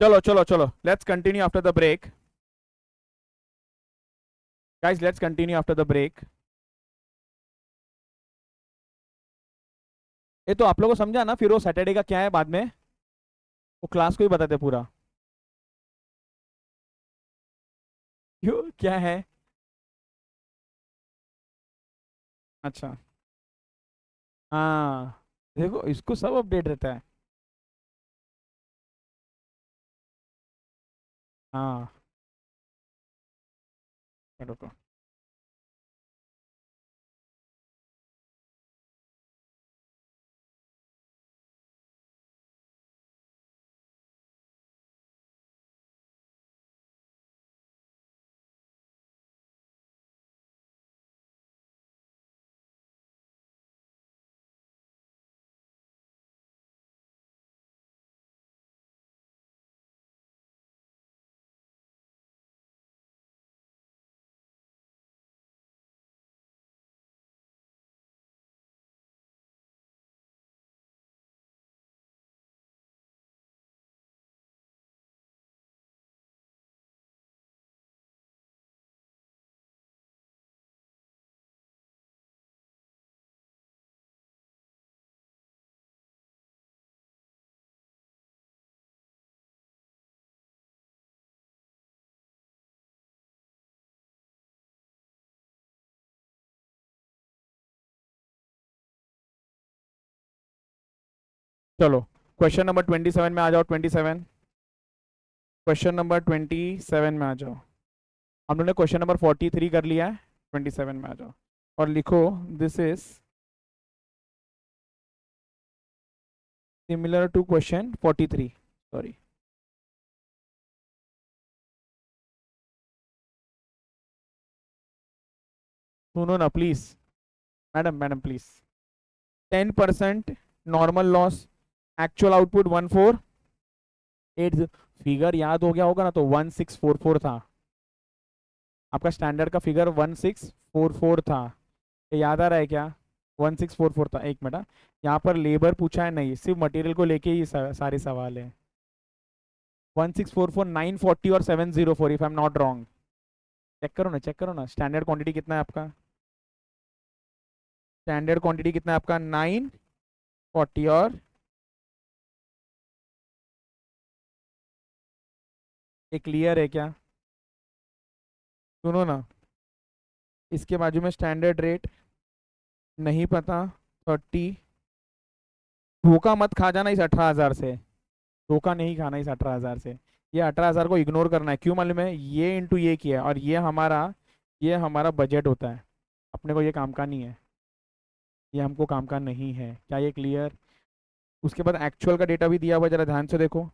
चलो चलो चलो, let's continue after the break. Guys let's continue after the break. ये तो आप लोगों को समझा ना, फिर वो सैटरडे का क्या है बाद में, वो क्लास को ही बताते पूरा। क्यों, क्या है? अच्छा। हाँ, देखो इसको सब अपडेट रहता है। हाँ, रुको। चलो, क्वेश्चन नंबर 27 में आ जाओ। 27, क्वेश्चन नंबर 27 में आ जाओ। हम लोगों ने क्वेश्चन नंबर 43 कर लिया है, 27 में आ जाओ और लिखो, this is similar to question 43। Sorry, सुनो ना please. Madam madam please. 10% normal loss, actual output 1480। Figure याद हो गया होगा ना, तो 1644 था आपका स्टैंडर्ड का फिगर, 1644 था। ये याद आ रहा है क्या? 1644 था। एक मिनट हाँ। यहाँ पर लेबर पूछा है नहीं, सिर्फ मटेरियल को लेके ही सारे सवाल है। 1644, 940 और 704, if I am not wrong. Check करो ना, चेक करो ना, स्टैंडर्ड क्वांटिटी कितना है आपका? स्टैंडर्ड क्वांटिटी कितना है आपका? 940 और ये क्लियर है क्या? सुनो ना, इसके बाजू में स्टैंडर्ड रेट नहीं पता, 30। धोखा मत खा जाना इस 18,000 से। धोखा नहीं खाना इस 18,000 से। ये 18,000 को इग्नोर करना है। क्यों मालूम है? ये इंटू ये किया है, और ये हमारा बजट होता है। अपने को ये काम का नहीं है, ये हमको काम का नहीं है। क्या ये क्लियर? उसके बाद एक्चुअल का डेटा भी दिया हुआ, जरा ध्यान से देखो।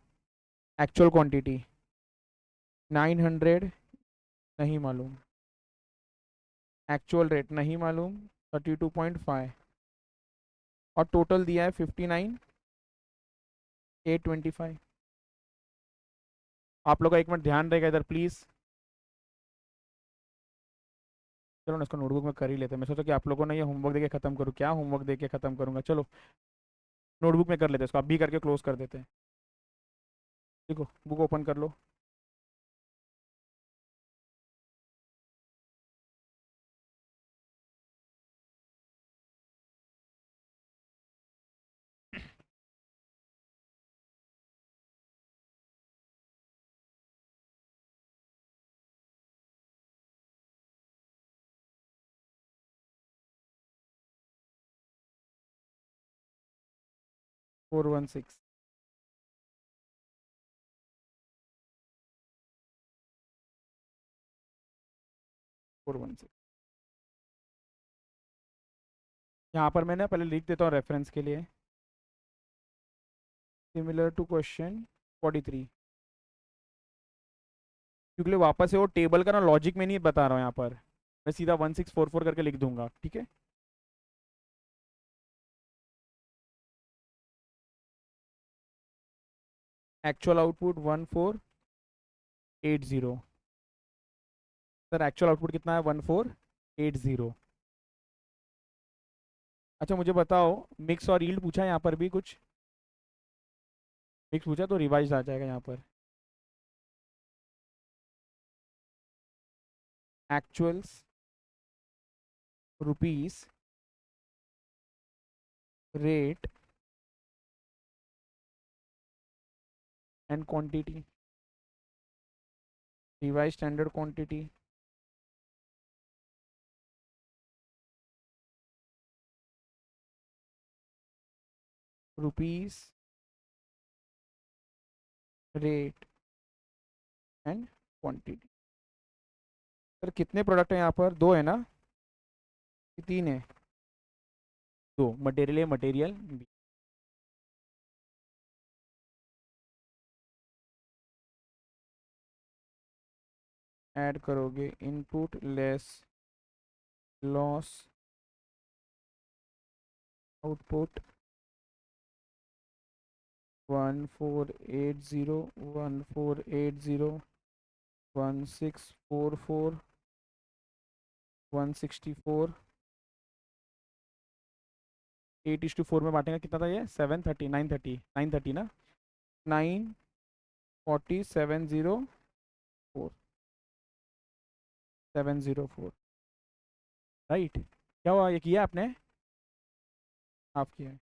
एक्चुअल क्वांटिटी 900 नहीं मालूम, एक्चुअल रेट नहीं मालूम 32.5, और टोटल दिया है 59,825। आप लोग का एक मिनट ध्यान रहेगा इधर प्लीज। चलो ना, इसको नोटबुक में कर ही लेते हैं। मैं सोचा कि आप लोगों ने ये होमवर्क देके खत्म करूँ, क्या होमवर्क देके खत्म करूंगा। चलो नोटबुक में कर लेते हैं इसको, अभी करके क्लोज कर देते हैं। देखो बुक ओपन कर लो। Four one six 416। यहाँ पर मैंने पहले लिख देता हूँ रेफरेंस के लिए, सिमिलर टू क्वेश्चन 43, क्योंकि वापस से वो टेबल का ना लॉजिक में नहीं बता रहा हूँ यहाँ पर। मैं सीधा 1644 करके लिख दूंगा, ठीक है। Actual output 1480। Sir actual output कितना है? 1480। अच्छा मुझे बताओ, मिक्स और यील्ड पूछा है यहाँ पर भी कुछ? मिक्स पूछा तो रिवाइज आ जाएगा यहाँ पर। Actuals rupees rate and quantity, revise standard quantity, rupees rate and quantity. Sir कितने प्रोडक्ट हैं यहाँ पर? दो है ना कि तीन है? दो, material A, material B. Add करोगे इनपुट लेस लॉस आउटपुट 1480, 1480, 1644, 164, 8:4 में बांटेगा। कितना था ये? 730, 930, 930 ना, 940, 704, 704। राइट, क्या हुआ? ये किया आपने? आप किया है।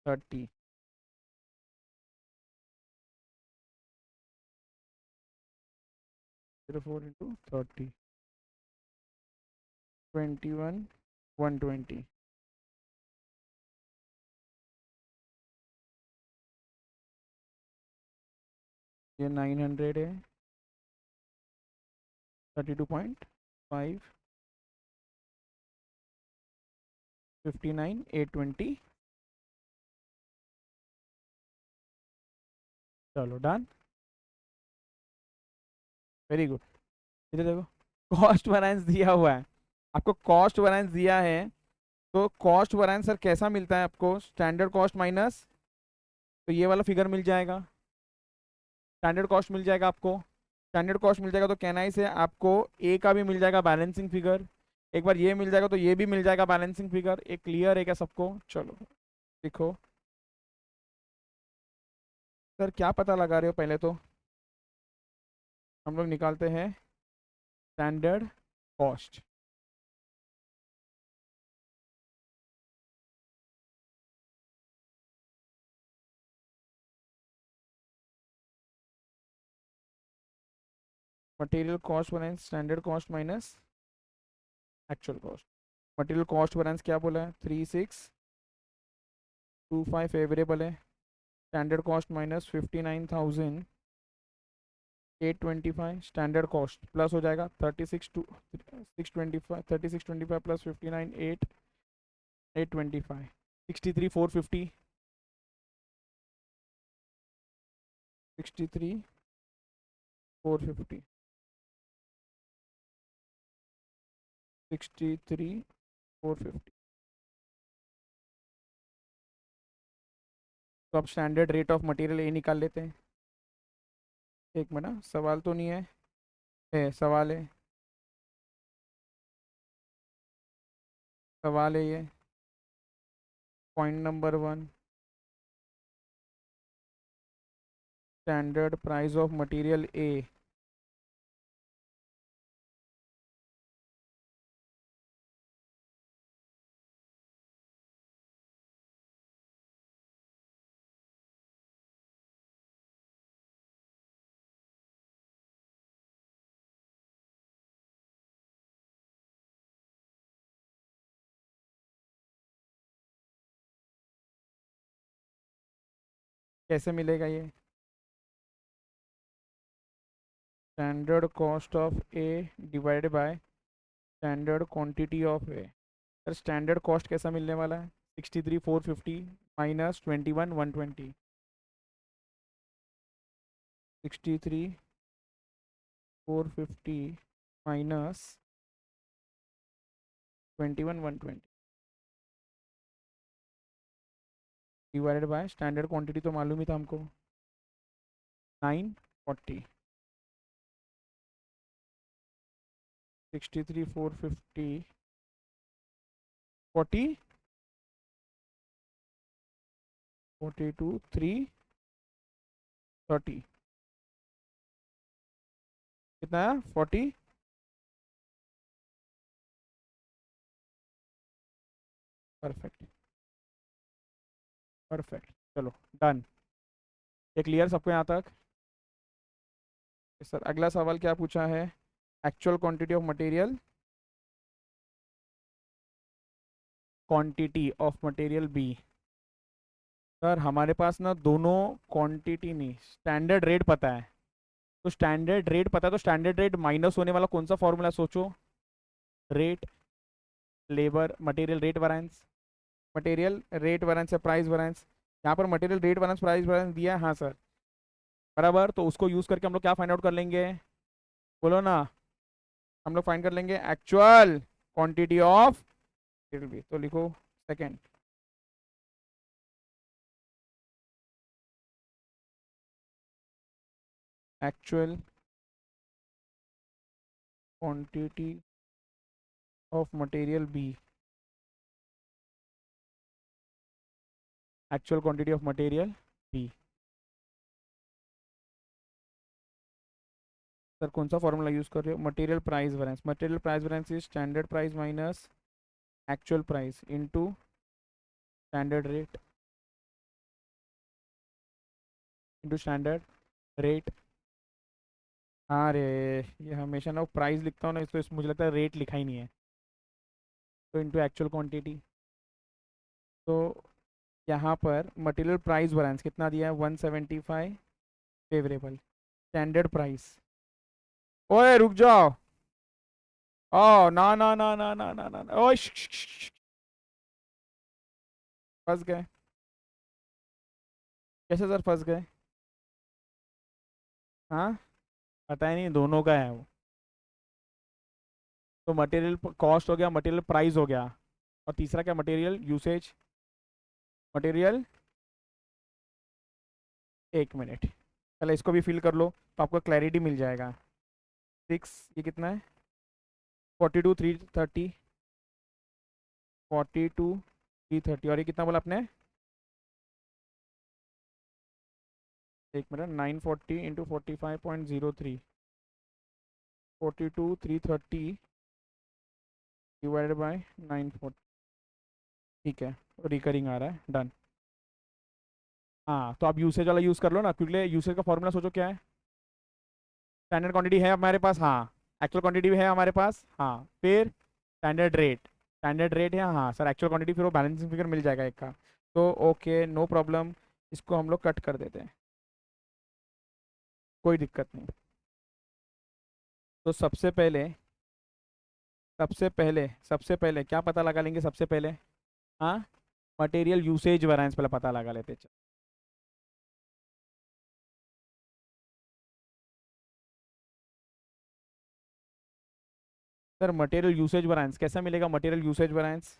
30, 04 इंटू 30, 21, 120। ये 900 है, 32.5, 59, 820। चलो डन, वेरी गुड। इधर देखो, कॉस्ट वैरिएंस दिया हुआ है आपको, कॉस्ट वैरिएंस दिया है। तो कॉस्ट वैरिएंस सर कैसा मिलता है आपको? स्टैंडर्ड कॉस्ट माइनस, तो ये वाला फिगर मिल जाएगा, स्टैंडर्ड कॉस्ट मिल जाएगा आपको। स्टैंडर्ड कॉस्ट मिल जाएगा तो कहना ही से आपको ए का भी मिल जाएगा बैलेंसिंग फिगर, एक बार ये मिल जाएगा तो ये भी मिल जाएगा बैलेंसिंग फिगर। एक क्लियर है क्या सबको? चलो देखो सर, क्या पता लगा रहे हो? पहले तो हम लोग निकालते हैं standard cost. Material cost variance, standard cost minus actual cost. Material cost variance क्या बोला है? 3625 फेवरेबल है। Standard cost minus 59,825, standard cost plus हो जाएगा 36 टू 625, 3625 प्लस 59 8 825, 63,450, 63,450, 63,450। तो अब स्टैंडर्ड रेट ऑफ मटेरियल ए निकाल लेते हैं। एक मिनट, सवाल तो नहीं है सवाल है, सवाल है ये। Point number 1, standard price of material ए। कैसे मिलेगा ये? Standard cost of A divided by standard quantity of A. Sir standard cost कैसा मिलने वाला है? 63,450 minus 21,120, 63,450 minus 21,120 divided by standard quantity तो मालूम ही था हमको, 940, 63,450 40 42,330 कितना है 40। परफेक्ट परफेक्ट, चलो डन। ये क्लियर सबको यहाँ तक? सर अगला सवाल क्या पूछा है? Actual quantity of material, quantity of material B. Sir हमारे पास ना दोनों क्वांटिटी नहीं, स्टैंडर्ड रेट पता है। तो स्टैंडर्ड रेट पता है, तो स्टैंडर्ड रेट माइनस होने वाला कौन सा फॉर्मूला सोचो? Rate, labour, material rate variance. Material rate variance है प्राइस वैरिएंस। यहाँ पर material rate variance price variance दिया है, हाँ सर बराबर। तो उसको यूज करके हम लोग क्या फाइंड आउट कर लेंगे? बोलो ना। हम लोग फाइंड कर लेंगे actual quantity of material B. तो लिखो second, actual quantity of material B. Actual quantity of material B. Sir कौन सा फॉर्मूला यूज कर रहे हो? Material price variance. Material price variance is standard price minus actual price into standard rate, into standard rate. हाँ रे, ये हमेशा ना प्राइस लिखता हूँ ना इसको, मुझे लगता है रेट लिखा ही नहीं है। तो इनटू एक्चुअल क्वांटिटी। तो यहाँ पर मटेरियल प्राइस वेरिएंस कितना दिया है? 175 फेवरेबल। स्टैंडर्ड प्राइस, ओए रुक जाओ। ओ ना ना ना ना ना ना ना ना, ओए फंस गए। कैसे सर फंस गए? हाँ, पता ही नहीं, दोनों का है वो। तो मटेरियल कॉस्ट हो गया, मटेरियल प्राइस हो गया, और तीसरा क्या? Material usage. मटेरियल, एक मिनट पहले इसको भी फिल कर लो तो आपको क्लैरिटी मिल जाएगा। 6, ये कितना है? 42,330। 42,330, और ये कितना बोला आपने? एक मिनट, 940 इंटू 45.03। 42,330 divided by 940। ठीक है, रिकरिंग आ रहा है, डन। हाँ तो आप यूसेज वाला यूज़ कर लो ना, क्योंकि यूसेज का फॉर्मूला सोचो क्या है? स्टैंडर्ड क्वांटिटी है हमारे पास, हाँ। एक्चुअल क्वांटिटी भी है हमारे पास, हाँ। फिर स्टैंडर्ड रेट, स्टैंडर्ड रेट है, हाँ सर एक्चुअल क्वांटिटी, फिर वो बैलेंसिंग फिगर मिल जाएगा एक का। तो ओके नो प्रॉब्लम, इसको हम लोग कट कर देते हैं, कोई दिक्कत नहीं। तो सबसे पहले क्या पता लगा लेंगे सबसे पहले? हाँ, मटेरियल यूसेज वेरिएंस पहले पता लगा लेते हैं। सर मटेरियल यूसेज वेरिएंस कैसा मिलेगा? Material usage variance,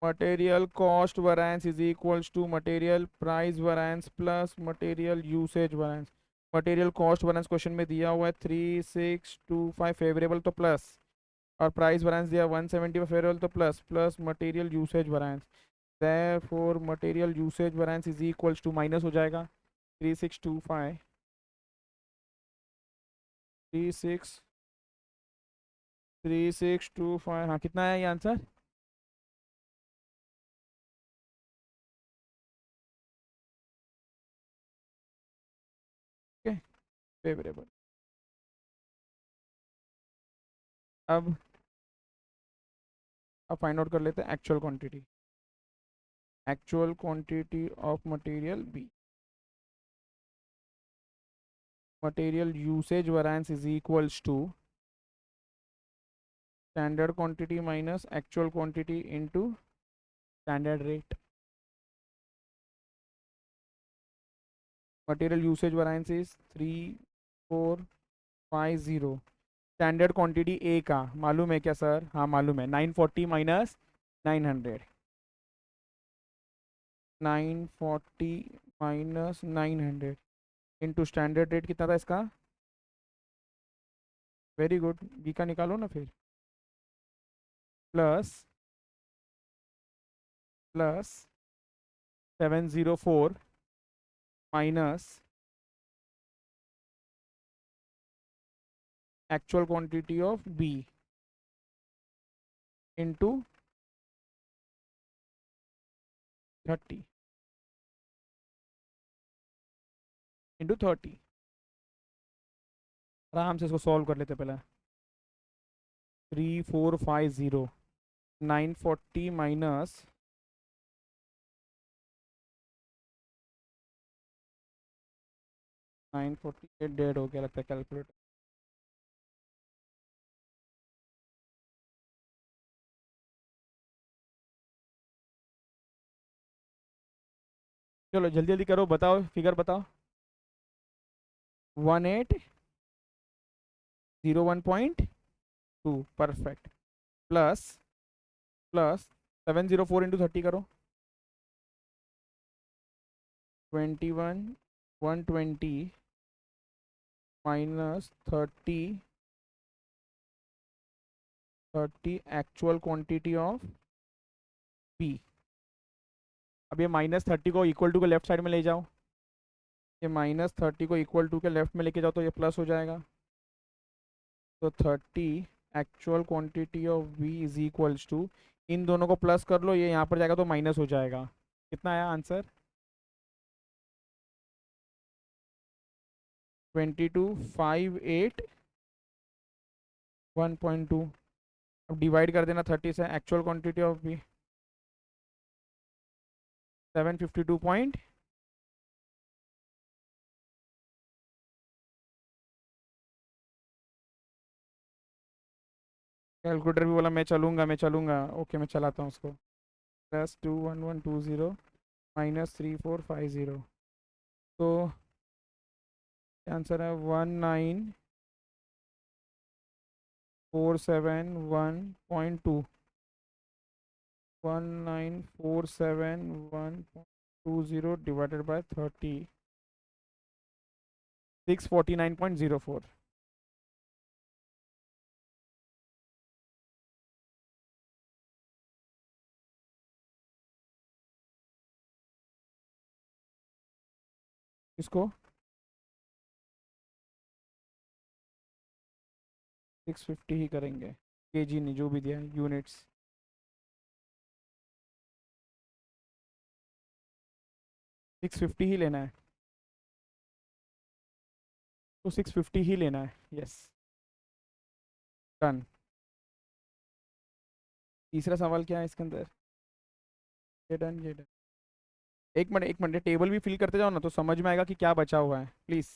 material cost variance is equals to material price variance plus material usage variance. Material cost variance question में दिया हुआ है 3625 फेवरेबल, तो प्लस, और प्राइस वेरिएंस दिया 170 फेवरेबल, तो plus, plus material usage variance. Therefore material usage variance is equals to, minus हो जाएगा 3625, 3625, हाँ कितना है ये आंसर? Okay, favourable. अब फाइंड आउट कर लेते हैं actual quantity. Actual quantity of material B, material usage variance is equals to standard quantity minus actual quantity into standard rate. Material usage variance is 3450। Standard quantity A का मालूम है क्या sir? हाँ मालूम है, 940 minus 900। 940 minus 900 into standard rate कितना था इसका? वेरी गुड, बी का निकालो ना फिर। Plus, plus 704 minus actual quantity of B into 30 into 30। आराम से इसको सॉल्व कर लेते पहले। 3450 940 माइनस 948 डेढ़ हो गया लगता है कैलकुलेटर। चलो जल्दी जल्दी करो, बताओ फिगर बताओ। 1801.2 परफेक्ट। प्लस प्लस 704 इंटू 30 करो। 21 120 minus 30 actual quantity of B. अब ये -30 को इक्वल टू के लेफ्ट साइड में ले जाओ। ये -30 को इक्वल टू के लेफ्ट में लेके जाओ तो ये प्लस हो जाएगा। तो 30 actual quantity of B is equals to, इन दोनों को प्लस कर लो, ये यहाँ पर जाएगा तो माइनस हो जाएगा। कितना आया आंसर? 22,581.2। अब डिवाइड कर देना 30 से, actual quantity of B 752 calculator भी बोला मैं चलूँगा। ओके मैं चलाता हूँ उसको। +21120 माइनस 3450, तो आंसर है 19471.2। 19471.20 डिवाइडेड बाय 30, 649.04। इसको 650 ही करेंगे, केजी नहीं, जो भी दिया है यूनिट्स। सिक्स फिफ्टी ही लेना है, तो 650 ही लेना है। Yes done. तीसरा सवाल क्या है इसके अंदर? ये डन, ये डन। एक मिनट टेबल भी फिल करते जाओ ना तो समझ में आएगा कि क्या बचा हुआ है प्लीज।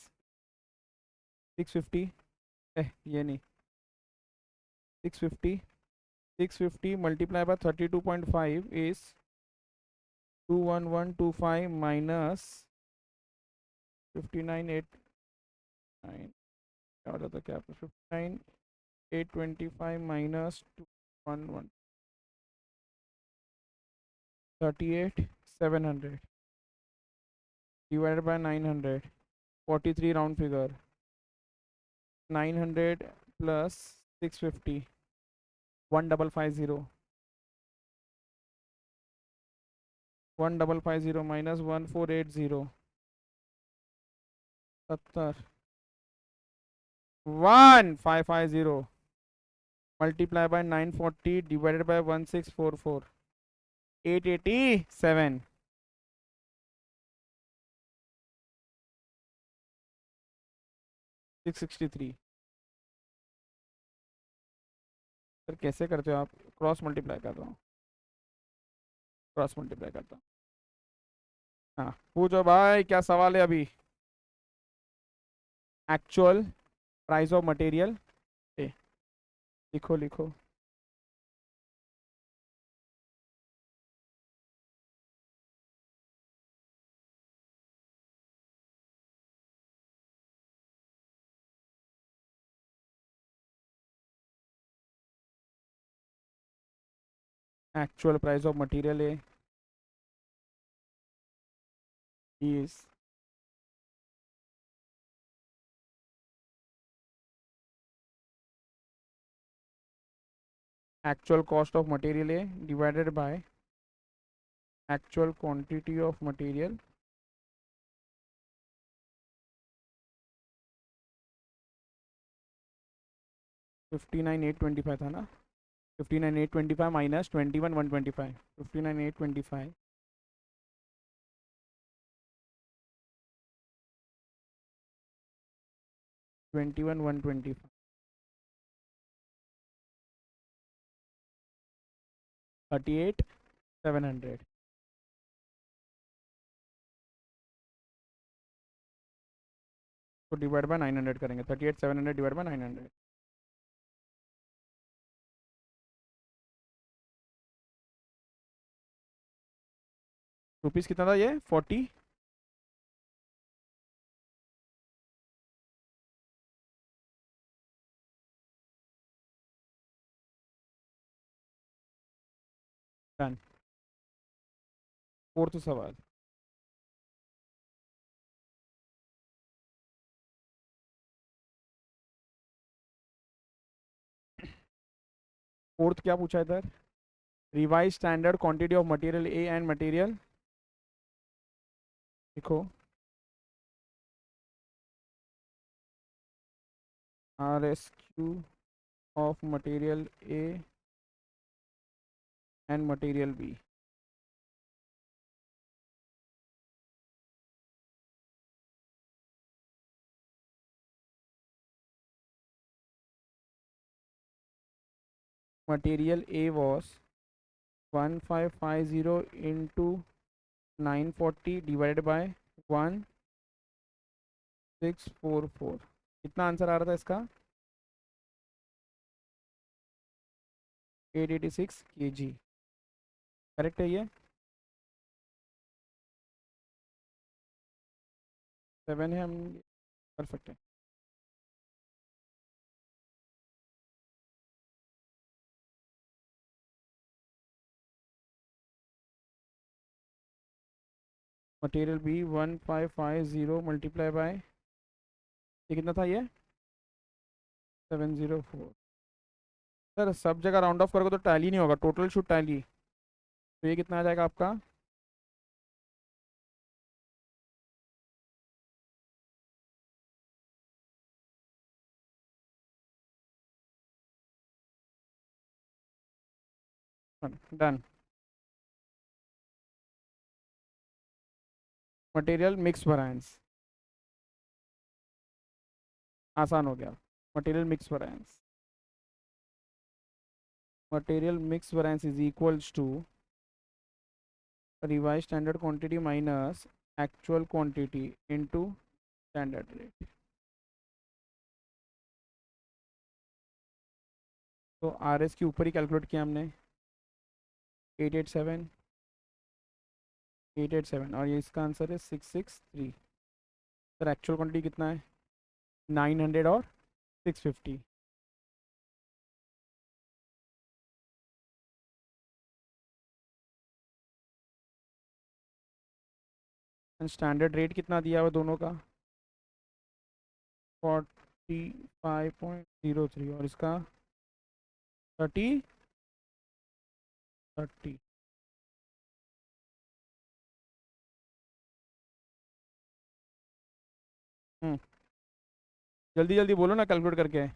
650, ये नहीं, 650 650 मल्टीप्लाई बाय 32.5 इज 21125 माइनस 59,809। क्या हो जाता, क्या 59,825 minus 211 38,700 divided by 900, 43 round figure, 900 plus 650, 1550, 1550 minus 1480, 70, 1550 multiply by 940 divided by 1644, 887, 663। Sir कैसे करते हो आप? क्रॉस मल्टीप्लाई कर रहा हूँ, क्रॉस मल्टीप्लाई करता हूँ। हाँ पूछो भाई, क्या सवाल है अभी? एक्चुअल प्राइस ऑफ मटेरियल, लिखो लिखो। एक्चुअल प्राइस ऑफ मटेरियल है is actual cost of material A divided by actual quantity of material fifty nine eight twenty five था ना, 59,825 माइनस 21,125, 59,825 21,125 38,700। तो डिवाइड बाय 900 करेंगे, 38,700 डिवाइड बाय 900। रुपीज़ कितना था ये, 40। डन। फोर्थ सवाल। फोर्थ क्या पूछा है इधर, revise standard quantity of material A and material, देखो R S Q of material A and material B. Material A was 1550 into 940 divided by 1644। कितना आंसर आ रहा था इसका, 886 kg। करेक्ट है ये, 7 है, हम परफेक्ट है। मटेरियल बी 1550 मल्टीप्लाई बाय, ये कितना था ये, 704। सर सब जगह राउंड ऑफ करोगे तो टैली नहीं होगा, टोटल शुड टैली। तो ये कितना आ जाएगा आपका, डन। मटेरियल मिक्स वैरिएंस, आसान हो गया। Material mix variance, material mix variance is equals to revise standard quantity minus actual quantity into standard rate. तो आर एस के ऊपर ही कैलकुलेट किया हमने, 887, 887, और ये इसका आंसर है 663। सर एक्चुअल क्वांटिटी कितना है, 900 और 650। स्टैंडर्ड रेट कितना दिया हुआ दोनों का, 45.03, और इसका 30, 30। जल्दी जल्दी बोलो ना कैलकुलेट करके,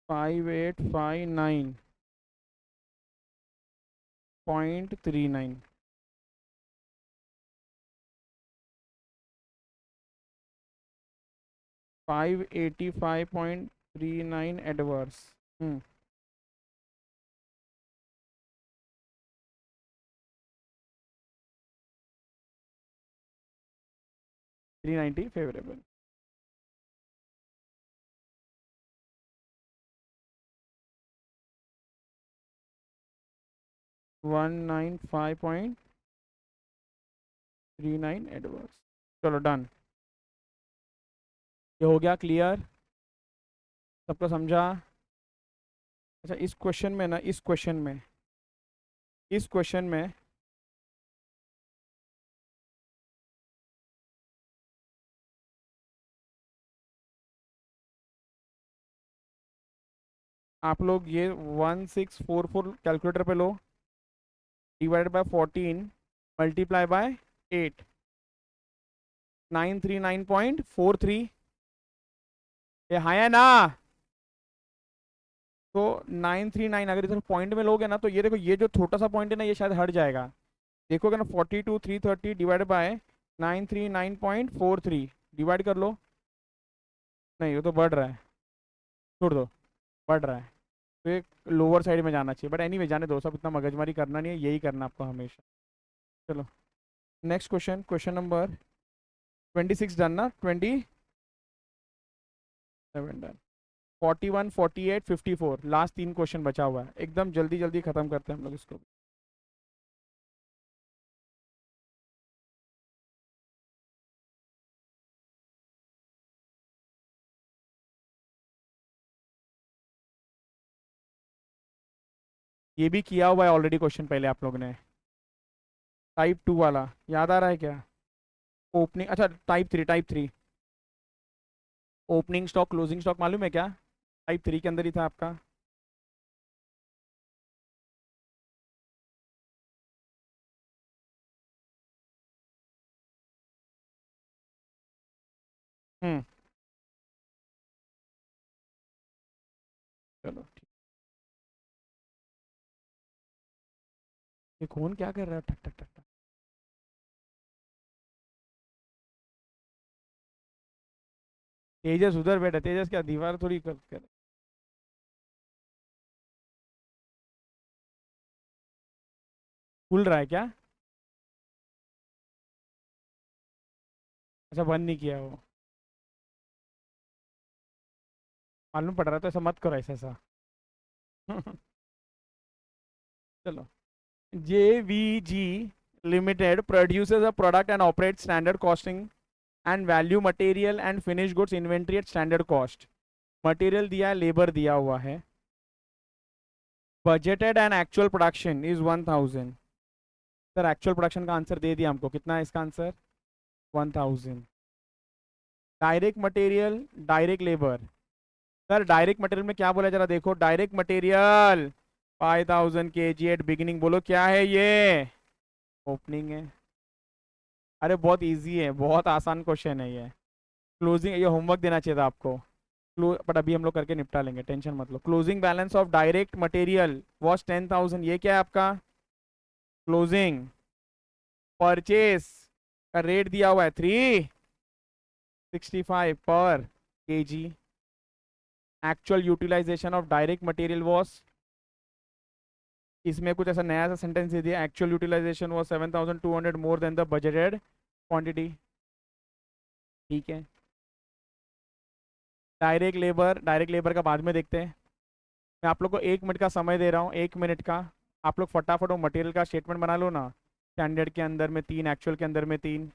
5859.39, 585.39 adverse. 390 favourable. One nine five point three nine adverse. चलो डन, ये हो गया क्लियर, सबको समझा। अच्छा इस क्वेश्चन में ना, इस क्वेश्चन में आप लोग ये 1644 कैलकुलेटर पे लो, डिवाइडेड बाय 14 मल्टीप्लाई बाय 8, 939.43। ये हाँ है ना? तो 939 अगर इधर पॉइंट में लोगे ना तो ये देखो, ये जो छोटा सा पॉइंट है ना ये शायद हट जाएगा। देखोगे ना 42,330 डिवाइड बाय 939.43, डिवाइड कर लो। नहीं, वो तो बढ़ रहा है, छोड़ दो, बढ़ रहा है। तो एक लोअर साइड में जाना चाहिए, बट एनीवे जाने दो, सब इतना मगजमारी करना नहीं है, यही करना आपको हमेशा। चलो next question, question number 26 done ना? 27 डन। 41, 48, 54, लास्ट 3 क्वेश्चन बचा हुआ है, एकदम जल्दी जल्दी खत्म करते हैं हम लोग इसको। ये भी किया हुआ है ऑलरेडी क्वेश्चन पहले आप लोग ने, टाइप 2 वाला याद आ रहा है क्या? ओपनिंग, अच्छा type 3, type 3। Opening stock closing stock मालूम है क्या? टाइप 3 के अंदर ही था आपका। हम्म। चलो ठीक। ये कौन क्या कर रहा है, ठक ठक ठक ठक। तेजस उधर बैठा, तेजस क्या दीवार थोड़ी कर। खुल रहा है क्या? अच्छा बंद नहीं किया वो, मालूम पड़ रहा है तो ऐसा मत करो, ऐसा ऐसा। चलो, JVG Limited produces a product and operates standard costing and value material and finished goods inventory at standard cost। Material दिया है, लेबर दिया हुआ है। Budgeted and actual production is 1000। Sir actual production का आंसर दे दिया हमको, कितना है इसका answer? 1000। Direct material, direct labour. Sir direct material में क्या बोला जरा देखो, direct material 5000 kg at beginning, बोलो क्या है ये? ओपनिंग है। अरे बहुत इजी है, बहुत आसान क्वेश्चन है ये। क्लोजिंग, ये होमवर्क देना चाहिए था आपको। बट अभी हम लोग करके निपटा लेंगे, टेंशन मत लो। Closing balance of direct material was 10,000, ये क्या है आपका? क्लोजिंग। परचेस का रेट दिया हुआ है 365 पर kg। Actual utilization of direct material was, इसमें कुछ ऐसा नया सा सेंटेंस दे दिया, actual utilization was 7,200 more than the budgeted quantity. ठीक है। डायरेक्ट लेबर का बाद में देखते हैं। मैं आप लोग को 1 मिनट का समय दे रहा हूँ, 1 मिनट का। आप लोग फटाफट वो मटेरियल का स्टेटमेंट बना लो ना। स्टैंडर्ड के अंदर में 3, एक्चुअल के अंदर में 3।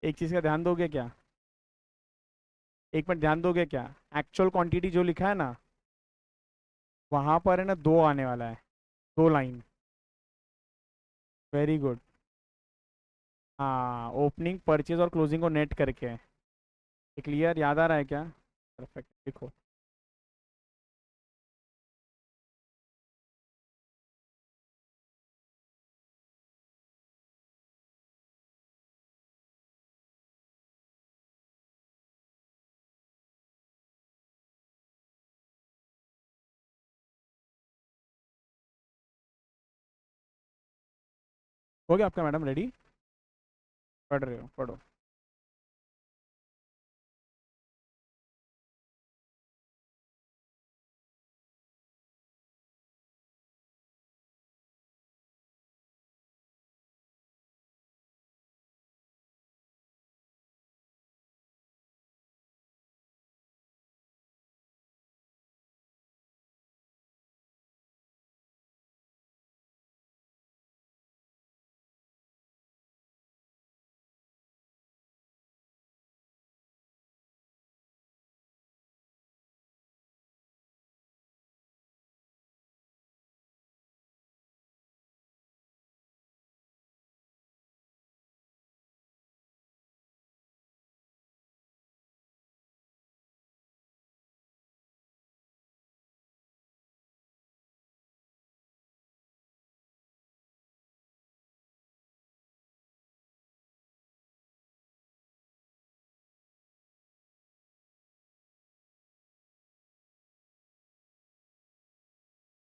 एक चीज़ का ध्यान दोगे क्या? 1 मिनट ध्यान दोगे क्या? एक्चुअल क्वांटिटी जो लिखा है ना, वहां पर है ना 2 आने वाला है, 2 लाइन। Very good. हाँ, ओपनिंग परचेज और क्लोजिंग को नेट करके। क्लियर, याद आ रहा है क्या? परफेक्ट, देखो। हो गया आपका मैडम रेडी? पढ़ रहे हो, पढ़ो।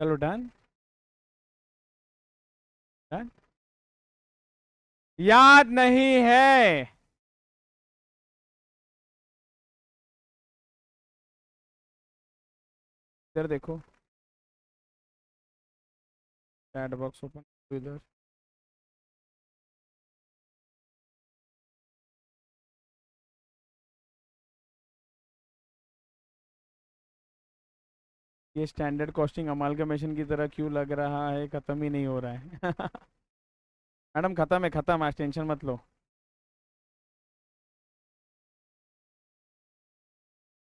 चलो डन। डन। याद नहीं है? इधर देखो, चैट बॉक्स ओपन इधर। ये स्टैंडर्ड कॉस्टिंग अमालगमेशन की तरह क्यों लग रहा है? खत्म ही नहीं हो रहा है। मैडम खत्म है, खत्म, आज टेंशन मत लो।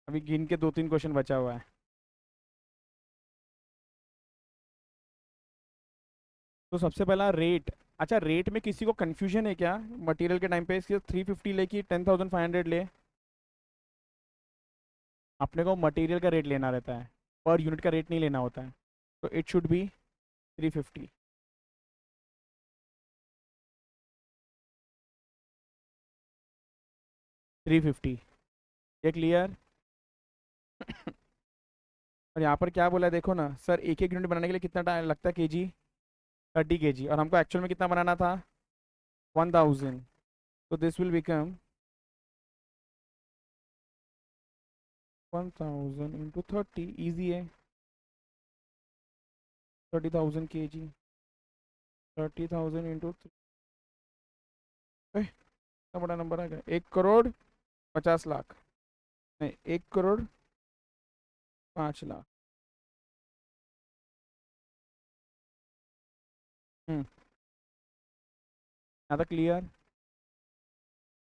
अभी गिन के 2-3 क्वेश्चन बचा हुआ है। तो सबसे पहला रेट। अच्छा, रेट में किसी को कंफ्यूजन है क्या? मटेरियल के टाइम पे इसकी 350 ले कि 10,500 ले? अपने को मटेरियल का रेट लेना रहता है, पर यूनिट का रेट नहीं लेना होता है। तो इट शुड बी 350। 350। ये क्लियर? और यहाँ पर क्या बोला है देखो ना सर, एक एक यूनिट बनाने के लिए कितना टाइम लगता है? केजी, 30 kg, और हमको एक्चुअल में कितना बनाना था? 1000। तो this will become 1000 into 30, easy है। 30,000 kg, 30,000 इंटू, इतना बड़ा नंबर आ गया, 1,50,00,000। नहीं, 1,05,00,000। हम्म। यहाँ तक क्लियर?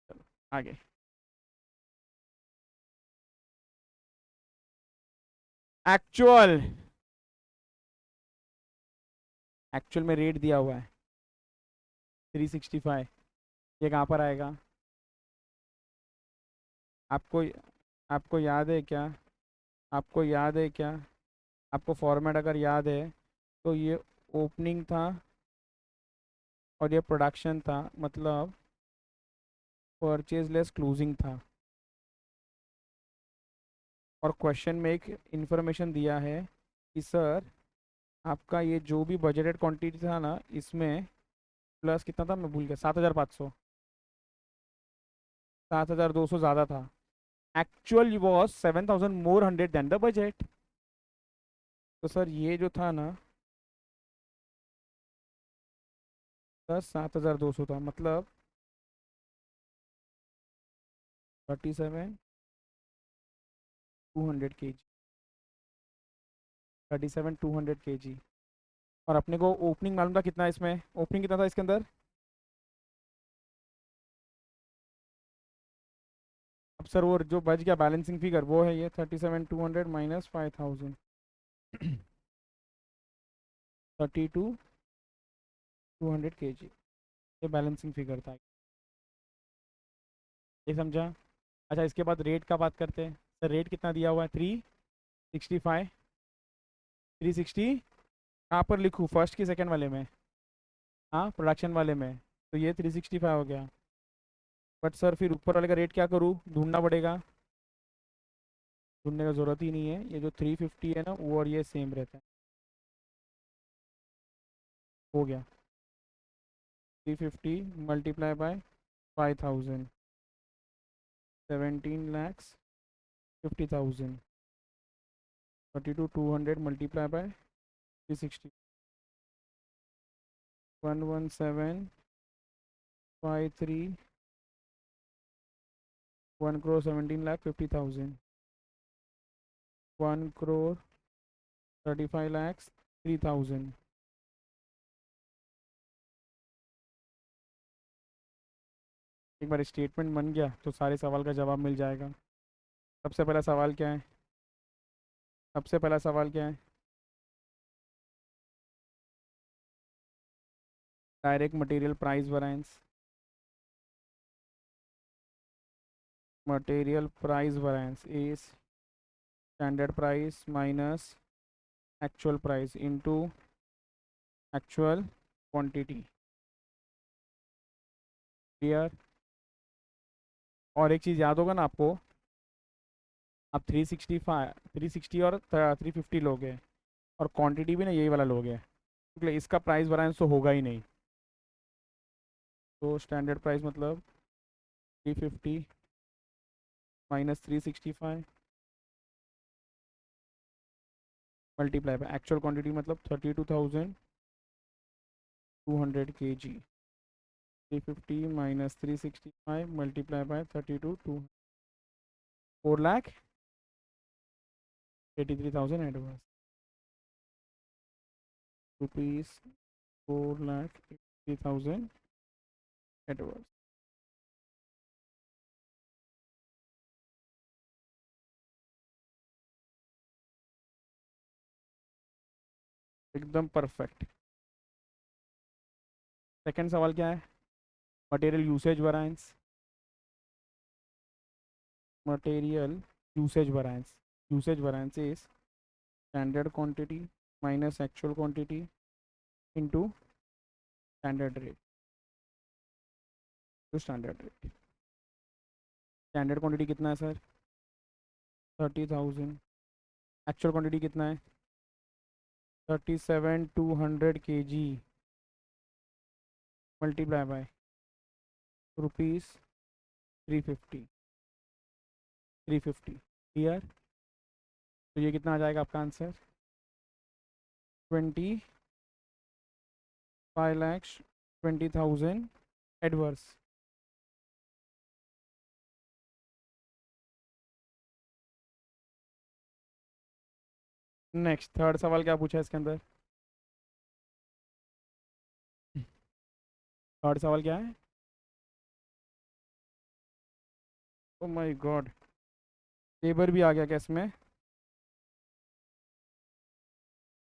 चलो आगे। एक्चुअल, एक्चुअल में रेट दिया हुआ है 365। ये कहाँ पर आएगा? आपको आपको याद है क्या? आपको याद है क्या? आपको फॉर्मेट अगर याद है तो ये ओपनिंग था और ये प्रोडक्शन था, मतलब परचेज लेस क्लोजिंग था। और क्वेश्चन में एक इंफॉर्मेशन दिया है कि सर आपका ये जो भी बजटेड क्वांटिटी था ना, इसमें प्लस कितना था मैं भूल गया, 7,500, 7,200 ज़्यादा था। Actual was 7,000 more hundred than the budget. तो सर ये जो था ना, प्लस 7,200 था, मतलब 37,200 kg। 37,200 kg। और अपने को ओपनिंग मालूम था कितना? इसमें ओपनिंग कितना था इसके अंदर? अब सर वो जो बच गया बैलेंसिंग फिगर, वो है ये 37,200 माइनस 5,000। 32,200 kg। ये बैलेंसिंग फिगर था। ये समझा? अच्छा, इसके बाद रेट का बात करते हैं। सर रेट कितना दिया हुआ है? 365। 360 कहाँ पर लिखूँ, फर्स्ट की सेकंड वाले में? हाँ, प्रोडक्शन वाले में। तो ये 365 हो गया। बट सर फिर ऊपर वाले का रेट क्या करूँ? ढूंढना पड़ेगा। ढूंढने का ज़रूरत ही नहीं है, ये जो 350 है ना, वो और ये सेम रहता है। हो गया। 350 multiply by 5000, 17 lakhs 50,000. 32 200 multiply by 360, 11753, 1 crore 17 lakh 50,000, 1 crore 35 lakhs 3,000. एक बार स्टेटमेंट बन गया तो सारे सवाल का जवाब मिल जाएगा। सबसे पहला सवाल क्या है? सबसे पहला सवाल क्या है? Direct material price variance. Material price variance is standard price minus actual price into actual quantity. Clear? और एक चीज़ याद होगा ना आपको, आप 360 और 350 लोगे और क्वांटिटी भी ना यही वाला लोगे, इसलिए इसका प्राइस वैरिएंस तो होगा ही नहीं। तो स्टैंडर्ड प्राइस मतलब 350 minus 365 multiply by actual quantity मतलब 32,200 kg। 350 minus 365 multiply by 32 4,83,000 advance rupees 4,83,000 advance. एकदम परफेक्ट। सेकंड सवाल क्या है? Material usage variance. Material usage variance, usage variance is standard quantity minus actual quantity into standard rate, to standard rate. Standard quantity कितना है sir? 30,000। Actual quantity कितना है? 37,200 kg multiply by rupees 350। Clear? तो ये कितना आ जाएगा आपका आंसर? 25,20,000 एडवर्स। नेक्स्ट थर्ड सवाल क्या पूछा है इसके अंदर? थर्ड सवाल क्या है? ओ माय गॉड, लेबर भी आ गया क्या इसमें?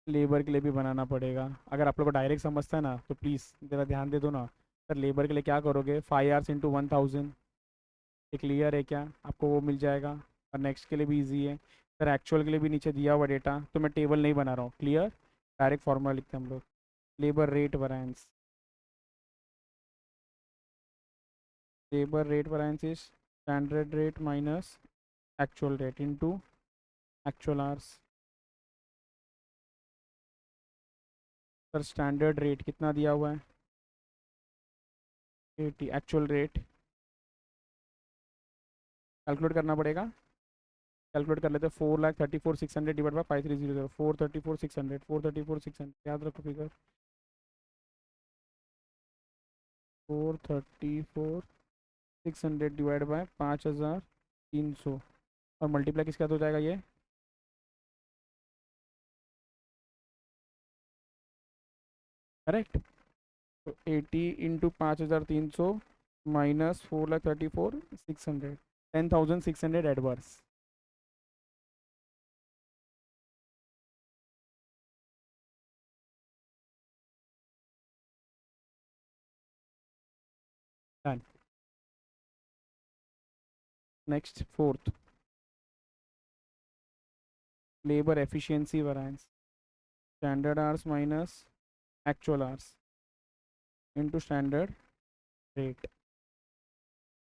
लेबर के लिए भी बनाना पड़ेगा। अगर आप लोग को डायरेक्ट समझता है ना तो प्लीज़ ज़रा ध्यान दे दो ना। सर लेबर के लिए क्या करोगे? 5 hours इंटू 1,000। ये क्लियर है क्या? आपको वो मिल जाएगा। और नेक्स्ट के लिए भी इजी है। सर एक्चुअल के लिए भी नीचे दिया हुआ डेटा, तो मैं टेबल नहीं बना रहा हूँ। क्लियर? डायरेक्ट फॉर्मूला लिखते हैं हम लोग। Labour rate variance, labour rate variance is standard rate minus actual rate into actual hours. Sir standard rate कितना दिया हुआ है? 80। एक्चुअल रेट कैलकुलेट करना पड़ेगा। कैलकुलेट कर लेते हैं। 4,34,600 डिवाइड बाई 5300। 434,600, 434,600 याद रखो फिगर। 434,600 डिवाइड बाय 5,300 और मल्टीप्लाई किसके साथ हो जाएगा ये? करेक्ट। तो 80 into 5,300 minus 4,34,600, 10,600 adverse. Done. Next fourth, labour efficiency variance. Standard hours minus actual hours into standard rate,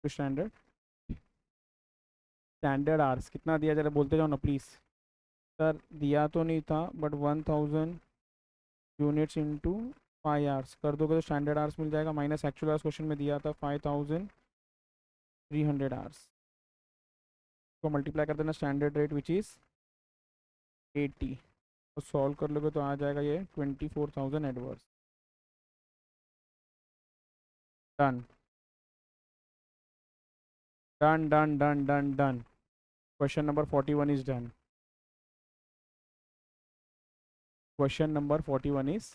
to standard. Standard hours कितना दिया, जरा बोलते जाओ ना प्लीज़। सर दिया तो नहीं था बट 1,000 यूनिट्स इंटू 5 आवर्स कर दोगे तो स्टैंडर्ड आवर्स मिल जाएगा, माइनस एक्चुअल आवर्स क्वेश्चन में दिया था 5300 आवर्स को मल्टीप्लाई कर देना स्टैंडर्ड रेट विच इज़ 80, तो सॉल्व कर लोगे तो आ जाएगा ये 24,000 adverse. Done done done done done done. Question number 41 is done. Question number 41 is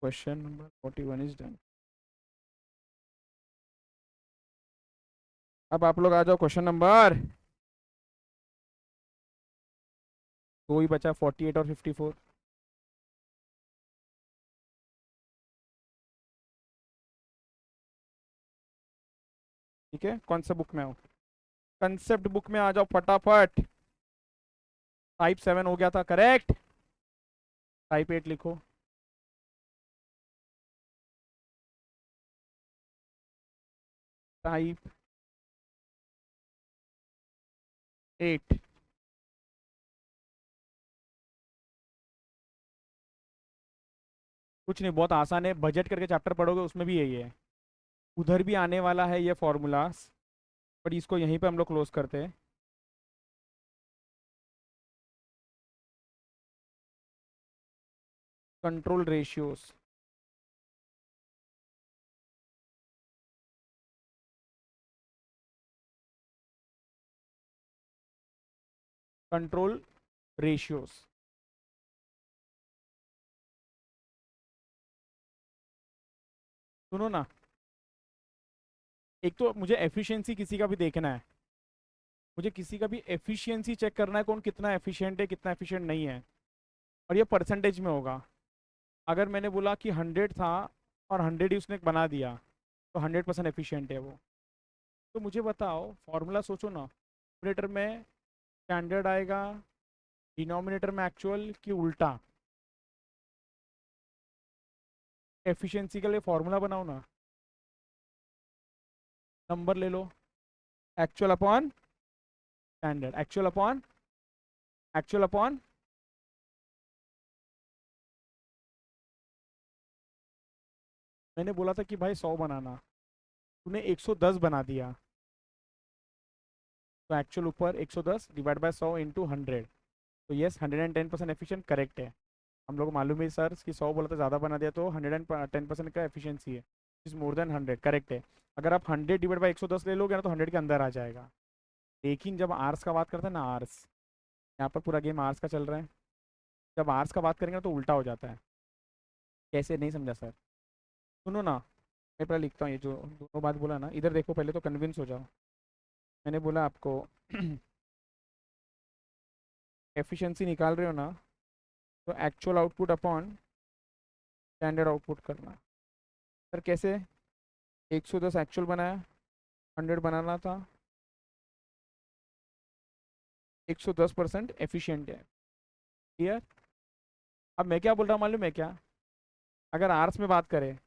question number 41 is done. अब आप लोग आ जाओ क्वेश्चन नंबर, दो ही बचा 48 और 54। ठीक है, कौन सा बुक में हो? कंसेप्ट बुक में आ जाओ फटाफट। टाइप 7 हो गया था करेक्ट, टाइप 8 लिखो। टाइप 8। कुछ नहीं, बहुत आसान है, बजट करके चैप्टर पढ़ोगे उसमें भी यही है, उधर भी आने वाला है ये फॉर्मूलाज, बट इसको यहीं पे हम लोग क्लोज करते हैं। Control ratios, control ratios. सुनो ना, एक तो मुझे एफिशिएंसी किसी का भी देखना है, मुझे किसी का भी एफिशिएंसी चेक करना है, कौन कितना एफिशिएंट है कितना एफिशिएंट नहीं है, और ये परसेंटेज में होगा। अगर मैंने बोला कि 100 था और 100 ही उसने बना दिया तो 100% एफिशिएंट है वो। तो मुझे बताओ फॉर्मूला सोचो ना, न्यूमरेटर में स्टैंडर्ड आएगा, डिनोमिनेटर में एक्चुअल, कि उल्टा? एफिशिएंसी के लिए फॉर्मूला बनाओ ना, नंबर ले लो, actual upon standard, actual upon actual upon. मैंने बोला था कि भाई 100 बनाना, तूने 110 बना दिया, तो एक्चुअल ऊपर 110 डिवाइड बाय 100 इंटू 100, तो यस 110% एफिशिएंट करेक्ट है। हम लोग को मालूम है सर कि 100 बोला तो ज़्यादा बना दिया, तो 110% का एफिशिएंसी है, इज मोर देन 100, करेक्ट है। अगर आप 100 डिवाइड बाई 110 ले लोगे ना तो 100 के अंदर आ जाएगा। लेकिन जब आर्स का बात करते हैं ना, आर्स, यहाँ पर पूरा गेम आर्स का चल रहा है, जब आर्स का बात करेंगे ना तो उल्टा हो जाता है। कैसे, नहीं समझा सर? सुनो ना, मैं पहले लिखता हूँ, ये जो दोनों बात बोला ना, इधर देखो पहले तो कन्विंस हो जाओ। मैंने बोला आपको एफिशिएंसी निकाल रहे हो ना, तो actual output upon standard output करना। सर कैसे? 110 एक्चुअल बनाया, 100 बनाना था, 110% एफिशिएंट है। क्लियर? अब मैं क्या बोल रहा हूँ मालूम है क्या? अगर आर्स में बात करें,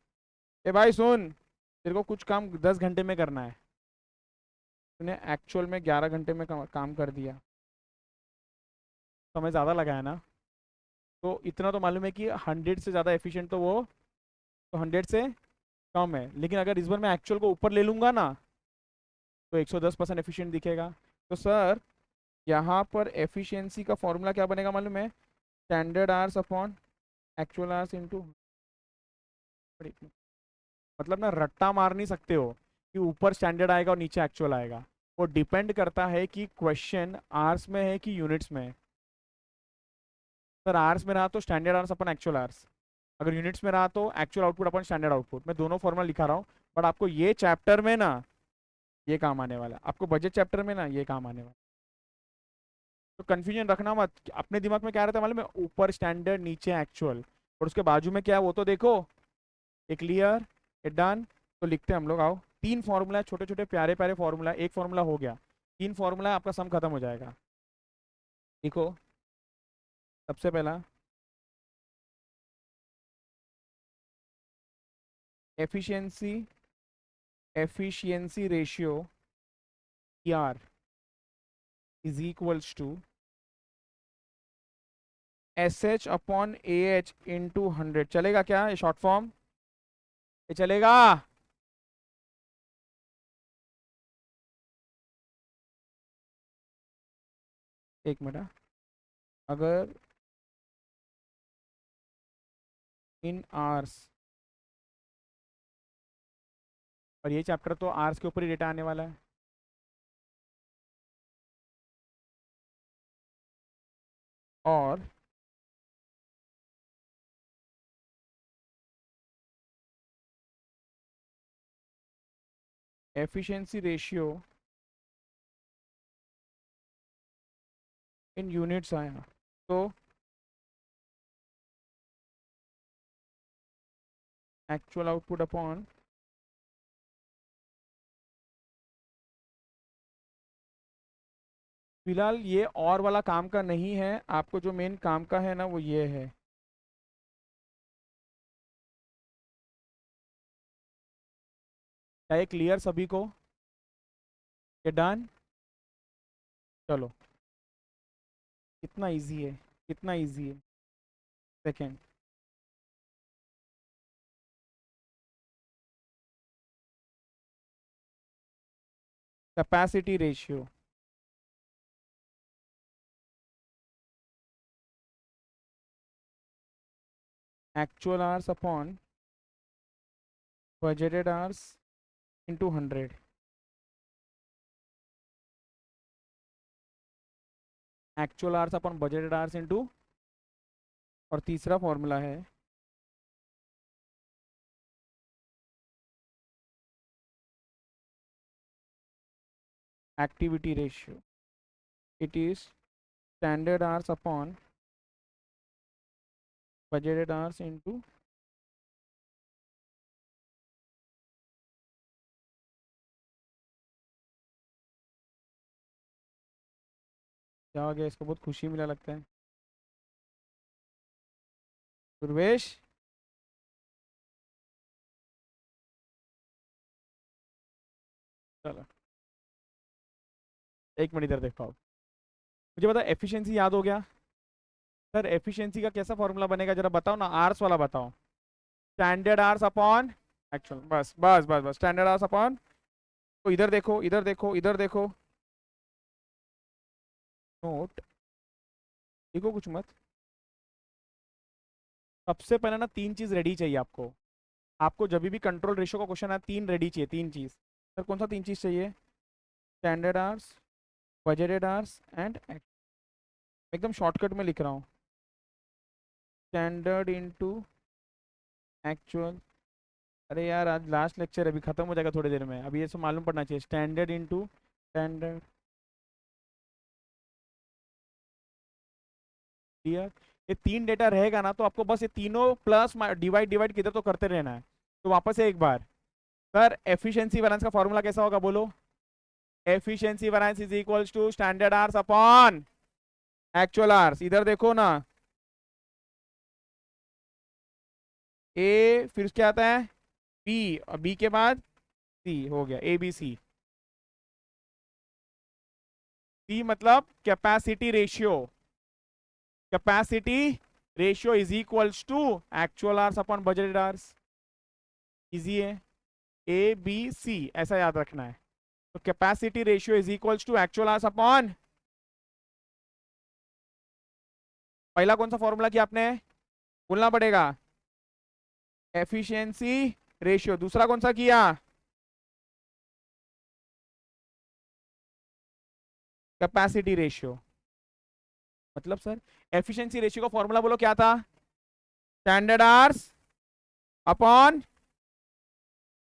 ए भाई सुन, तेरे को कुछ काम 10 घंटे में करना है, तूने एक्चुअल में 11 घंटे में काम कर दिया, समय ज़्यादा लगा है ना, तो इतना तो मालूम है कि 100 से ज़्यादा एफिशिएंट तो वो, तो 100 से कम है। लेकिन अगर इस बार मैं एक्चुअल को ऊपर ले लूँगा ना, तो 110% एफिशिएंट दिखेगा। तो सर यहाँ पर एफिशिएंसी का फॉर्मूला क्या बनेगा मालूम है? Standard hours upon actual hours into, मतलब ना रट्टा मार नहीं सकते हो कि ऊपर स्टैंडर्ड आएगा और नीचे एक्चुअल आएगा। वो डिपेंड करता है कि क्वेश्चन आवर्स में है कि यूनिट्स में है। सर आवर्स में रहा तो स्टैंडर्ड आवर्स अपन एक्चुअल आवर्स, अगर यूनिट्स में रहा तो एक्चुअल आउटपुट अपन स्टैंडर्ड आउटपुट। मैं दोनों फॉर्मूला लिखा रहा हूँ, बट आपको ये चैप्टर में ना ये काम आने वाला है, आपको बजट चैप्टर में ना ये काम आने वाला है। तो कंफ्यूजन रखना मत, अपने दिमाग में क्या रहता है मालूम है? ऊपर स्टैंडर्ड नीचे एक्चुअल, और उसके बाजू में क्या है वो तो देखो। ये क्लियर, ये डन। तो लिखते हैं हम लोग, आओ। तीन फॉर्मूला, छोटे छोटे प्यारे प्यारे फॉर्मूला, एक फॉर्मूला हो गया, तीन फॉर्मूला आपका सम खत्म हो जाएगा। देखो, सबसे पहला efficiency, efficiency ratio ER is equals to SH upon AH into 100 चलेगा क्या? ये शॉर्ट फॉर्म ये चलेगा? एक मिनट हाँ। अगर इन आर्स, और ये चैप्टर तो आर्स के ऊपर ही डेटा आने वाला है। और एफिशिएंसी रेशियो इन यूनिट्स आया, तो एक्चुअल आउटपुट अपॉन फिलहाल ये और वाला काम का नहीं है, आपको जो मेन काम का है ना वो ये है। क्या ये क्लियर सभी को? ये डन? चलो, कितना इजी है, कितना इजी है। Second, capacity ratio actual hours upon budgeted hours into 100। Actual hours upon budgeted hours into, और तीसरा फॉर्मूला है activity ratio, it is standard hours upon budgeted hours into. क्या हो गया? इसको बहुत खुशी मिला लगता है दुर्वेश। चलो, एक मिनट इधर देखो आप। मुझे बता, एफिशिएंसी याद हो गया? सर एफिशिएंसी का कैसा फॉर्मूला बनेगा जरा बताओ ना, आर्स वाला बताओ। स्टैंडर्ड आर्स अपॉन एक्चुअल, बस बस बस बस, स्टैंडर्ड आर्स अपॉन। तो इधर देखो, इधर देखो, इधर देखो, नोट देखो कुछ मत। सबसे पहले ना तीन चीज रेडी चाहिए आपको। आपको जब भी कंट्रोल रेशियो का क्वेश्चन है, तीन रेडी चाहिए, तीन चीज। सर कौन सा तीन चीज चाहिए? Standard hours, budgeted hours and, एकदम शॉर्टकट में लिख रहा हूँ, स्टैंडर्ड इनटू एक्चुअल। अरे यार आज लास्ट लेक्चर अभी खत्म हो जाएगा थोड़ी देर में, अभी ये सब मालूम पड़ना चाहिए। Standard into standard, clear? ये तीन डेटा रहेगा ना, तो आपको बस ये तीनों प्लस डिवाइड डिवाइड किधर तो करते रहना है। तो वापस से एक बार, सर एफिशिएंसी वैलेंस का फॉर्मूला कैसा होगा बोलो? Efficiency variance is equals to standard hours upon actual hours. इधर देखो ना, ए फिर क्या आता है? बी, और बी के बाद सी, हो गया ए बी सी। सी मतलब capacity ratio, capacity ratio is equals to actual hours upon budgeted hours. Easy है, ए बी सी ऐसा याद रखना है। तो capacity ratio is equals to actual hours upon, पहला कौन सा फॉर्मूला किया आपने? बोलना पड़ेगा, एफिशिएंसी रेशियो। दूसरा कौन सा किया? Capacity ratio. मतलब सर एफिशिएंसी रेशियो का फॉर्मूला बोलो क्या था? Standard hours upon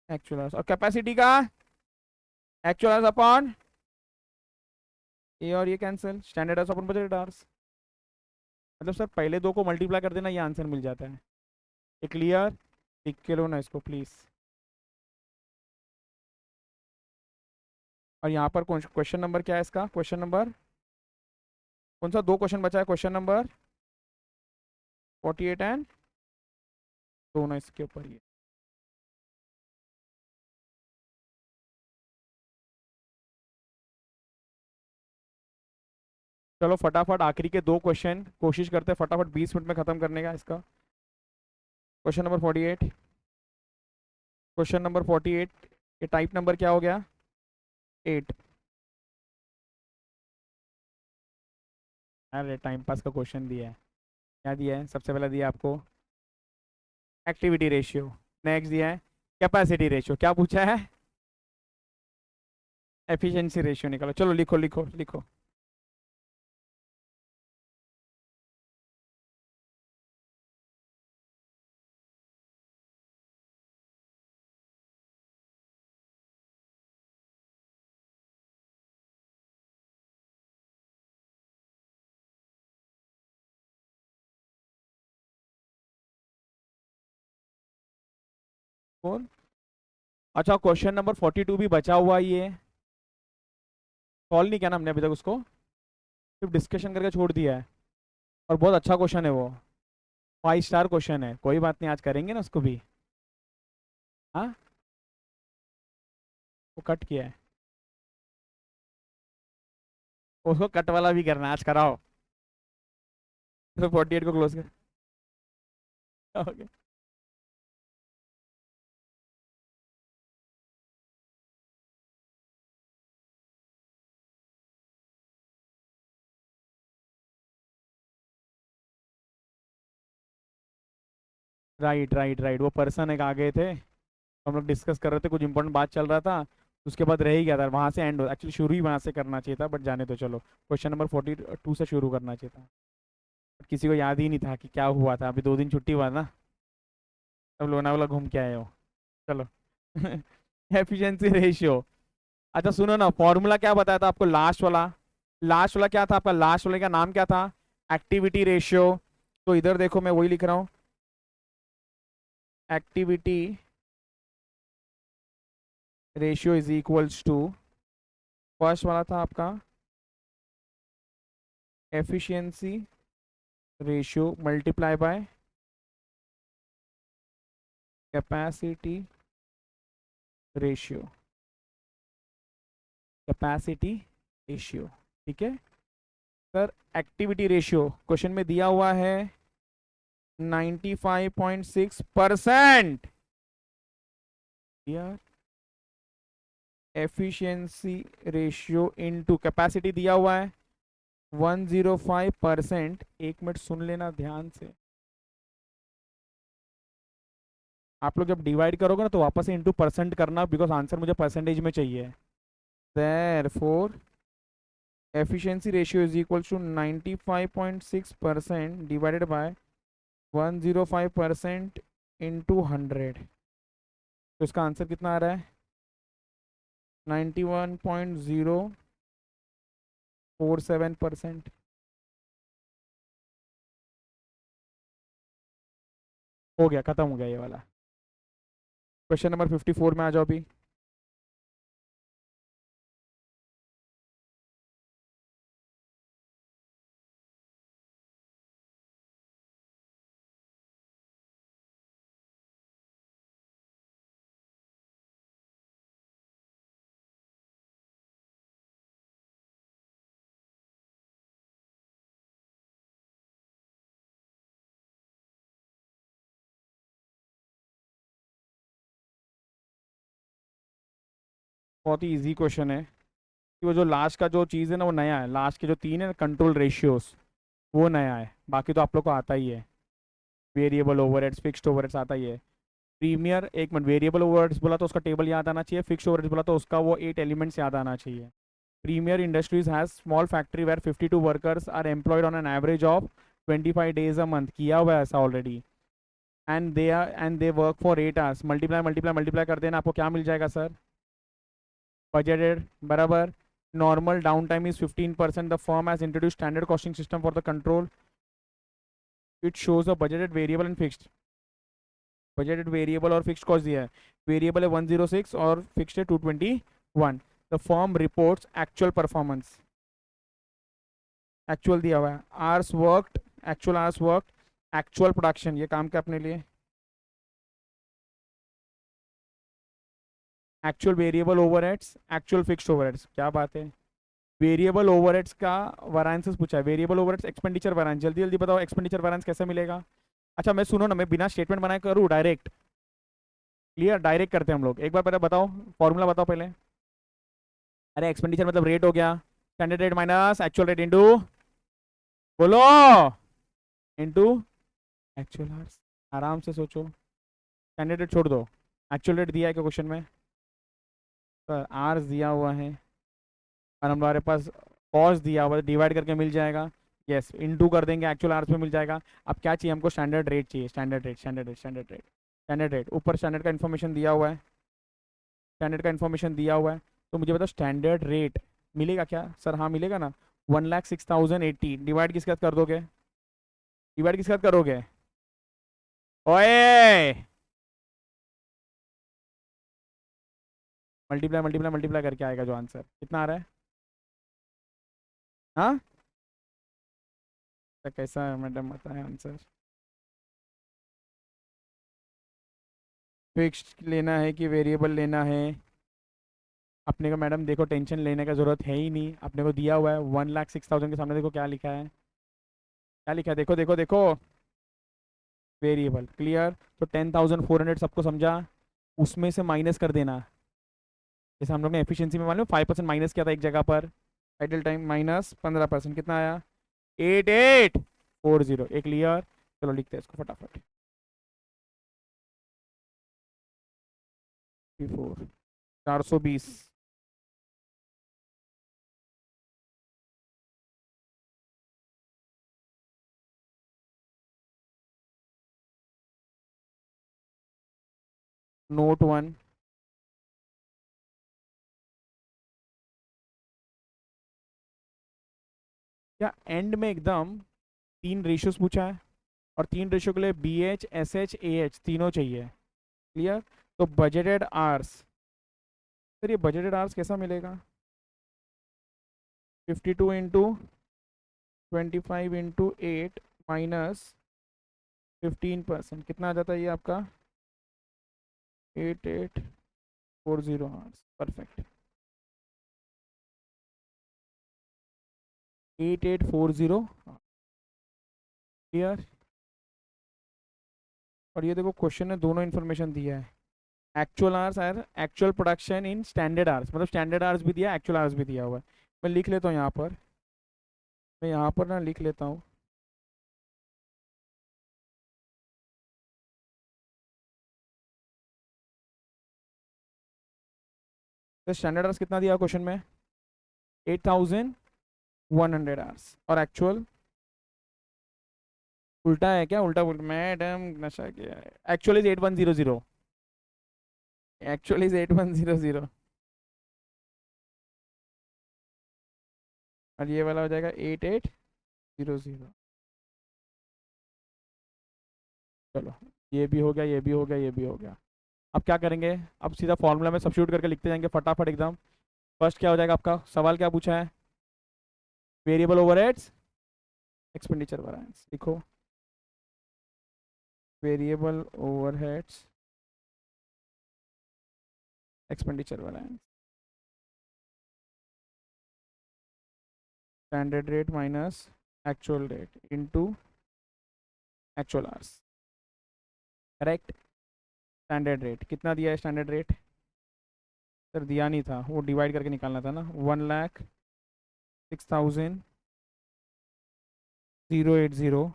actual hours, और कैपेसिटी का एक्चुअल आवर्स अपॉन, ये और ये cancel, standard hours upon budgeted hours. मतलब सर पहले दो को मल्टीप्लाई कर देना, ये आंसर मिल जाता है। ये क्लियर? लिख के लो ना इसको प्लीज। और यहाँ पर क्वेश्चन नंबर क्या है इसका? क्वेश्चन नंबर कौन सा? दो क्वेश्चन बचा है, क्वेश्चन नंबर 48 एंड दोनों इसके ऊपर ही है। चलो फटाफट आखिरी के दो क्वेश्चन कोशिश करते हैं फटाफट 20 मिनट में खत्म करने का इसका। Question number 48। क्वेश्चन नंबर 48, ये टाइप नंबर क्या हो गया? 8। अरे टाइम पास का क्वेश्चन दिया है। क्या दिया है? सबसे पहले दिया आपको एक्टिविटी रेशियो, नेक्स्ट दिया है कैपेसिटी रेशियो, क्या पूछा है? एफिशिएंसी रेशियो निकालो। चलो लिखो लिखो लिखो। कौन? अच्छा क्वेश्चन नंबर 42 भी बचा हुआ ही है, सॉल्व नहीं किया ना हमने अभी तक उसको, सिर्फ डिस्कशन करके छोड़ दिया है। और बहुत अच्छा क्वेश्चन है वो, 5 स्टार क्वेश्चन है। कोई बात नहीं, आज करेंगे ना उसको भी। हाँ, वो कट किया है, उसको कट वाला भी करना है, आज कराओ। तो 48 को क्लोज कर। ओके। राइट राइट राइट, वो पर्सन एक आ गए थे, हम लोग डिस्कस कर रहे थे, कुछ इंपॉर्टेंट बात चल रहा था, उसके बाद रह ही गया था, वहां से एंड एक्चुअली शुरू ही वहां से करना चाहिए था, बट जाने तो चलो क्वेश्चन नंबर 42 से शुरू करना चाहिए था। किसी को याद ही नहीं था कि क्या हुआ था, अभी 2 दिन छुट्टी हुआ ना, सब लोनावाला घूम के आए हो। चलो। Efficiency ratio. अच्छा सुनो ना, फॉर्मूला क्या बताया था आपको लास्ट वाला? लास्ट वाला क्या था आपका? लास्ट वाले का नाम क्या था? Activity ratio. तो इधर देखो मैं वही लिख रहा हूँ, activity ratio is equals to, first वाला था आपका efficiency ratio multiply by capacity ratio, capacity ratio. ठीक है सर। एक्टिविटी रेशियो क्वेश्चन में दिया हुआ है 95.6%। यार एफिशिएंसी रेशियो इनटू कैपेसिटी दिया हुआ है 105%। एक मिनट सुन लेना ध्यान से, आप लोग जब डिवाइड करोगे ना तो वापस से इंटू परसेंट करना, बिकॉज आंसर मुझे परसेंटेज में चाहिए। Therefore efficiency ratio is equal to 95.6% divided by 105% into 100। तो इसका आंसर कितना आ रहा है? 91.047%। हो गया, खत्म हो गया ये वाला। क्वेश्चन नंबर 54 में आ जाओ अभी। बहुत ही इजी क्वेश्चन है कि वो जो लास्ट का जो चीज़ है ना वो नया है, लास्ट के जो 3 है कंट्रोल रेशियोज, वो नया है, बाकी तो आप लोग को आता ही है। वेरिएबल ओवरहेड्स, फिक्स्ड ओवरहेड्स आता ही है। प्रीमियर, एक मिनट, वेरिएबल ओवरहेड्स बोला तो उसका टेबल याद आना चाहिए, फिक्स्ड ओवरहेड्स बोला तो उसका वो 8 एलिमेंट्स याद आना चाहिए। Premier industries has small factory where 52 workers are employed on an average of 25 days a month, किया हुआ है ऐसा already. And they work for 8 hours, multiply multiply multiply कर देना, आपको क्या मिल जाएगा सर? बजटेड बराबर normal down time is 15%, the firm has introduce standard costing system for the control, it shows a budgeted variable and fixed. Budgeted variable और fixed cost दिया है, वेरिएबल है 106 और फिक्स्ड है 221। The firm reports actual performance, actual दिया हुआ है, hours worked, actual hours worked, actual production, ये काम क्या अपने लिए? Actual variable overheads, actual fixed overheads, क्या बात है। वेरिएबल ओवरहेड्स का वैरिएंसेस पूछा है, वेरिएबल ओवरहेड्स एक्सपेंडिचर वैरिएंस, जल्दी जल्दी बताओ एक्सपेंडिचर वैरिएंस कैसे मिलेगा। अच्छा मैं सुनो ना, मैं बिना स्टेटमेंट बनाए करूँ डायरेक्ट, क्लियर, डायरेक्ट करते हैं हम लोग। एक बार पहले बताओ फॉर्मूला बताओ पहले। अरे एक्सपेंडिचर मतलब रेट हो गया, standard rate minus actual rate into, बोलो, इंटू एक्चुअल आवर्स। आराम से सोचो, स्टैंडर्ड रेट छोड़ दो, एक्चुअल रेट दिया है क्या क्वेश्चन में, सर आवर्स दिया हुआ है और हमारे पास कॉस्ट दिया हुआ है, डिवाइड करके मिल जाएगा, यस इनटू कर देंगे एक्चुअल आवर्स में मिल जाएगा। अब क्या चाहिए हमको, स्टैंडर्ड रेट चाहिए, standard rate standard rate standard rate standard rate, ऊपर स्टैंडर्ड का इन्फॉर्मेशन दिया हुआ है, स्टैंडर्ड का इन्फॉर्मेशन दिया हुआ है। तो मुझे बताओ स्टैंडर्ड रेट मिलेगा क्या, सर हाँ मिलेगा ना, 1,06,080 डिवाइड किसके साथ कर दोगे, डिवाइड किसके साथ करोगे, ओए मल्टीप्लाई मल्टीप्लाई मल्टीप्लाई करके आएगा जो आंसर, कितना आ रहा है, हाँ तो कैसा है मैडम बताएं आंसर। फिक्स्ड लेना है कि वेरिएबल लेना है, अपने को मैडम देखो टेंशन लेने का जरूरत है ही नहीं, अपने को दिया हुआ है 1,06,000 के सामने देखो क्या लिखा है, क्या लिखा है, देखो देखो देखो, वेरिएबल, क्लियर। तो 10,400 सबको समझा, उसमें से माइनस कर देना, जैसे हम लोग ने एफिशिएंसी में मालूम 5% माइनस किया था एक जगह पर, आइडल टाइम माइनस 15%, कितना आया 8840, एक क्लियर। चलो लिखते हैं इसको फटाफट, 420, नोट 1, क्या एंड में एकदम 3 रेशियोज पूछा है, और 3 रेशियो के लिए BH SH AH तीनों चाहिए, क्लियर। तो बजटेड आवर्स, सर ये बजटेड आवर्स कैसा मिलेगा, 52 इंटू 25 इंटू 8 माइनस 15%, कितना आ जाता है ये आपका 8840 आवर्स, परफेक्ट, 8840, क्लियर। और ये देखो क्वेश्चन ने दोनों इन्फॉर्मेशन दिया है, एक्चुअल आवर्स और actual production in standard hours, मतलब स्टैंडर्ड आवर्स भी दिया एक्चुअल आवर्स भी दिया हुआ है। मैं लिख लेता हूँ यहाँ पर, मैं यहाँ पर ना लिख लेता हूँ, तो स्टैंडर्ड आवर्स कितना दिया क्वेश्चन में, 8,100 आवर्स, और एक्चुअल उल्टा है क्या, उल्टा उल्टा मैडम नशा किया है, एक्चुअल इज 8100, एक्चुअल इज 8100, और ये वाला हो जाएगा 8800। चलो ये भी हो गया, ये भी हो गया, ये भी हो गया। अब क्या करेंगे, अब सीधा फॉर्मूला में सब्स्टिट्यूट करके लिखते जाएंगे फटाफट एकदम। फर्स्ट क्या हो जाएगा आपका, सवाल क्या पूछा है, वेरिएबल ओवरहेड्स एक्सपेंडिचर वैरिएंस, लिखो variable overheads expenditure variance, standard rate minus actual rate into actual hours, correct. Standard rate कितना दिया है, स्टैंडर्ड रेट सर दिया नहीं था, वो डिवाइड करके निकालना था ना, 1,06,080।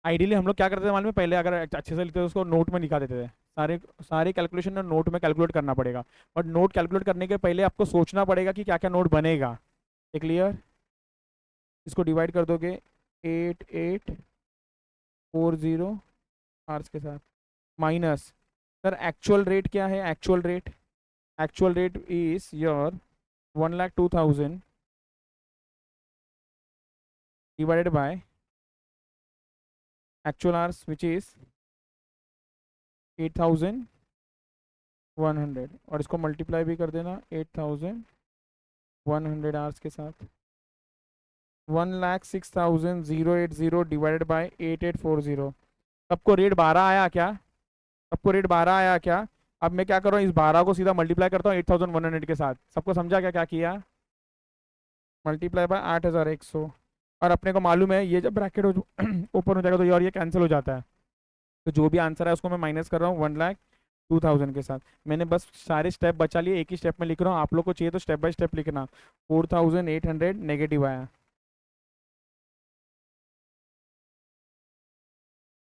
आइडियली हम लोग क्या करते थे मालूम है, पहले अगर अच्छे से लिखते थे उसको नोट में लिखा देते थे, सारे सारे कैलकुलेशन ना नोट में कैलकुलेट करना पड़ेगा, बट नोट कैलकुलेट करने के पहले आपको सोचना पड़ेगा कि क्या क्या नोट बनेगा, क्लियर। इसको डिवाइड कर दोगे 8840 आवर्स के साथ, माइनस, सर एक्चुअल रेट क्या है, actual rate, actual rate is your 1,02,000 divided by actual hours which is 8,100, और इसको मल्टीप्लाई भी कर देना 8,100 आवर्स के साथ, 1,06,080 डिवाइडेड बाय 8840। सबको रेट 12 आया क्या, सबको रेट 12 आया क्या। अब मैं क्या कर रहा हूँ, इस 12 को सीधा मल्टीप्लाई करता हूँ 8,100 के साथ, सबको समझा क्या क्या किया, मल्टीप्लाई बाय 8100। और अपने को मालूम है ये जब ब्रैकेट ओपन हो जाएगा तो ये और ये कैंसिल हो जाता है। तो जो भी आंसर है उसको मैं माइनस कर रहा हूँ 1,02,000 के साथ। मैंने बस सारे स्टेप बचा लिए, एक ही स्टेप में लिख रहा हूँ। आप लोग को चाहिए तो स्टेप बाय स्टेप लिखना। 4,800 नेगेटिव आया।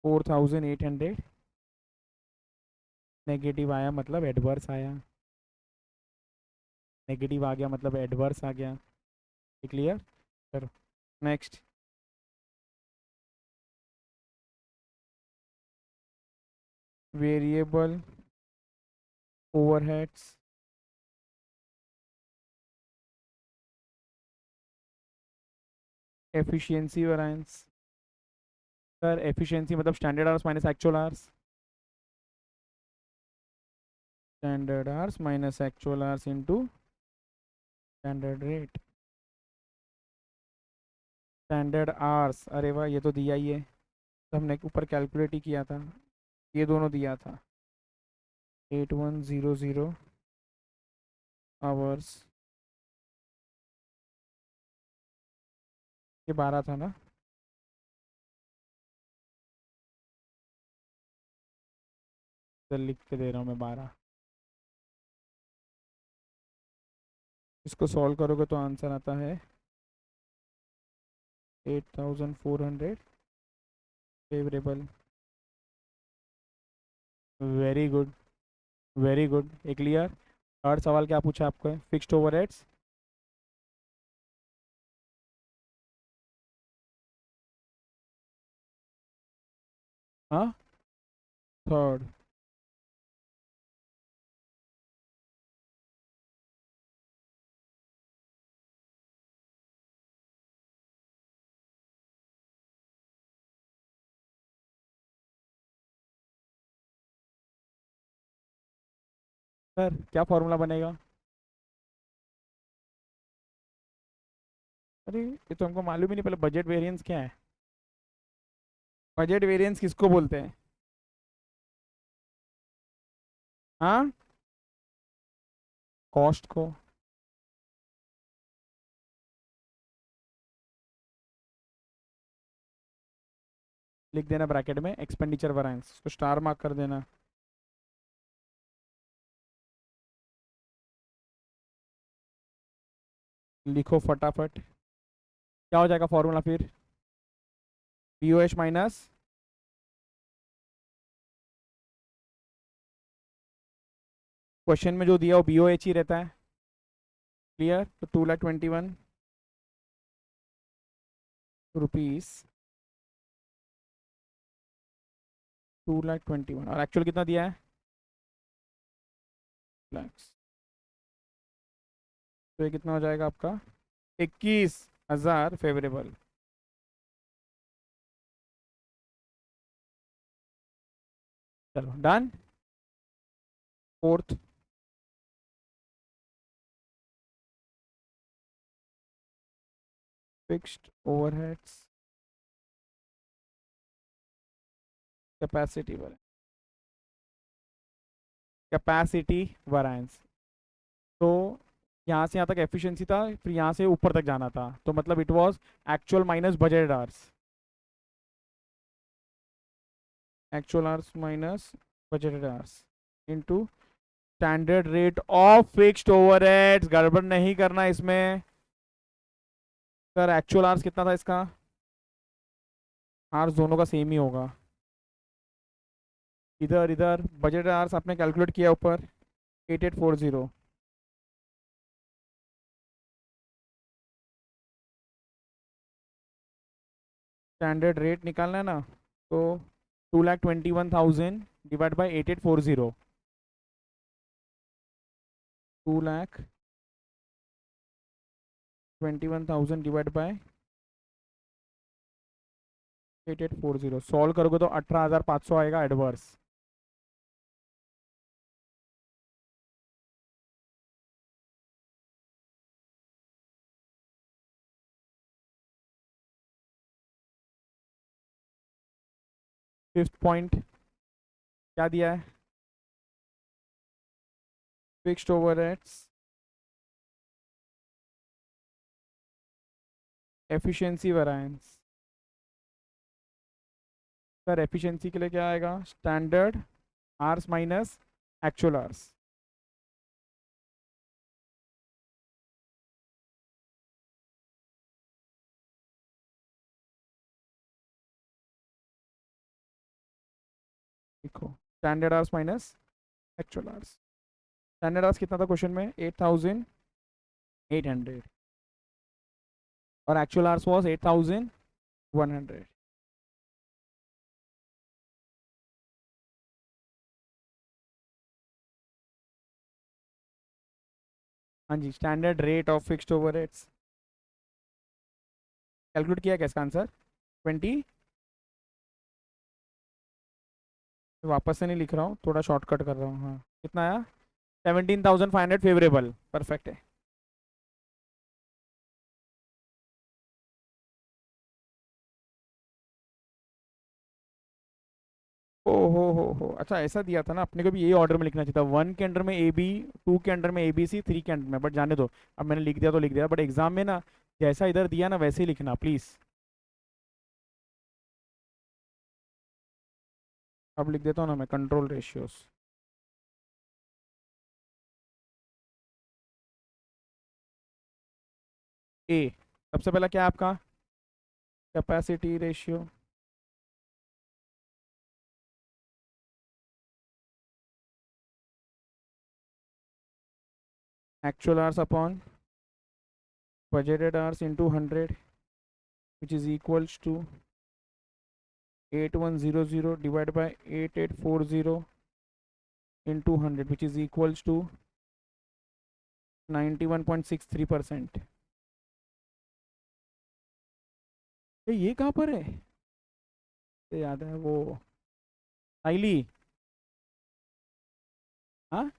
4,800 नेगेटिव आया मतलब एडवर्स आया। नेगेटिव आ गया मतलब एडवर्स आ गया। क्लियर? चलो next. Variable overheads, efficiency variance. Sir efficiency मतलब standard hours minus actual hours. Standard hours minus actual hours into standard rate. Standard hours, अरे वाह ये तो दिया ही है, तो हमने ऊपर कैलकुलेट ही किया था। ये दोनों दिया था। 8100 आवर्स, ये 12 था ना। चल लिख के दे रहा हूँ मैं 12। इसको सॉल्व करोगे तो आंसर आता है 8,400 favourable. Very good, very good. एक क्लियर। थर्ड सवाल क्या पूछा आपको? Fixed overheads. हाँ, थर्ड। सर क्या फॉर्मूला बनेगा? अरे ये तो हमको मालूम ही नहीं, पहले बजट वेरिएंस क्या है? बजट वेरिएंस किसको बोलते हैं? हाँ, कॉस्ट को। लिख देना ब्रैकेट में एक्सपेंडिचर वेरिएंस, उसको स्टार मार्क कर देना। लिखो फटाफट। क्या हो जाएगा फॉर्मूला फिर? बीओएच माइनस, क्वेश्चन में जो दिया वो बीओएच ही रहता है। क्लियर? तो 2,21,000 रुपीज, 2,21,000, और एक्चुअल कितना दिया है? लैक्स। तो ये कितना हो जाएगा आपका? 21,000 फेवरेबल। चलो done. Fourth, fixed overheads capacity variance. Capacity variance. तो यहाँ से यहाँ तक एफिशिएंसी था, फिर यहाँ से ऊपर तक जाना था, तो मतलब it was actual minus budgeted hours. Actual hours minus budgeted hours into standard rate of fixed overheads. गड़बड़ नहीं करना इसमें। सर एक्चुअल आवर्स कितना था इसका? आवर्स दोनों का सेम ही होगा। इधर इधर बजट आवर्स आपने कैलकुलेट किया ऊपर 8840। स्टैंडर्ड रेट निकालना है ना, तो 2,21,000 divide by 8840। 2,21,000 divide by 8840 solve करोगे तो 18,500 आएगा एडवर्स। फिफ्थ पॉइंट क्या दिया है? Fixed overheads efficiency variance. Sir efficiency के लिए क्या आएगा? Standard hours minus actual hours. देखो, standard hours minus actual hours. Standard hours कितना था क्वेश्चन में? 8800 और एक्चुअल आवर्स वाज 8100। हाँ जी, standard rate of fixed overheads calculate किया क्या इसका आंसर? 20। वापस से नहीं लिख रहा हूँ, थोड़ा शॉर्टकट कर रहा हूँ। हाँ, कितना आया? 17,500 फेवरेबल, परफेक्ट है। ओ हो, अच्छा ऐसा दिया था ना, अपने को भी यही ऑर्डर में लिखना चाहिए था। 1 के अंडर में ए बी, 2 के अंडर में ए बी सी, 3 के अंडर में, बट जाने दो। अब मैंने लिख दिया तो लिख दिया, बट एग्जाम में ना जैसा इधर दिया ना वैसे ही लिखना प्लीज। अब लिख देता हूँ ना मैं, कंट्रोल रेशियोस। ए सबसे पहला क्या है आपका? Capacity ratio. Actual hours upon budgeted hours into 100, which is equals to 8100 divided by 8840 into 100, which is equals to 91.63%। ये कहाँ पर है? ये याद है वो, साइली। हाँ,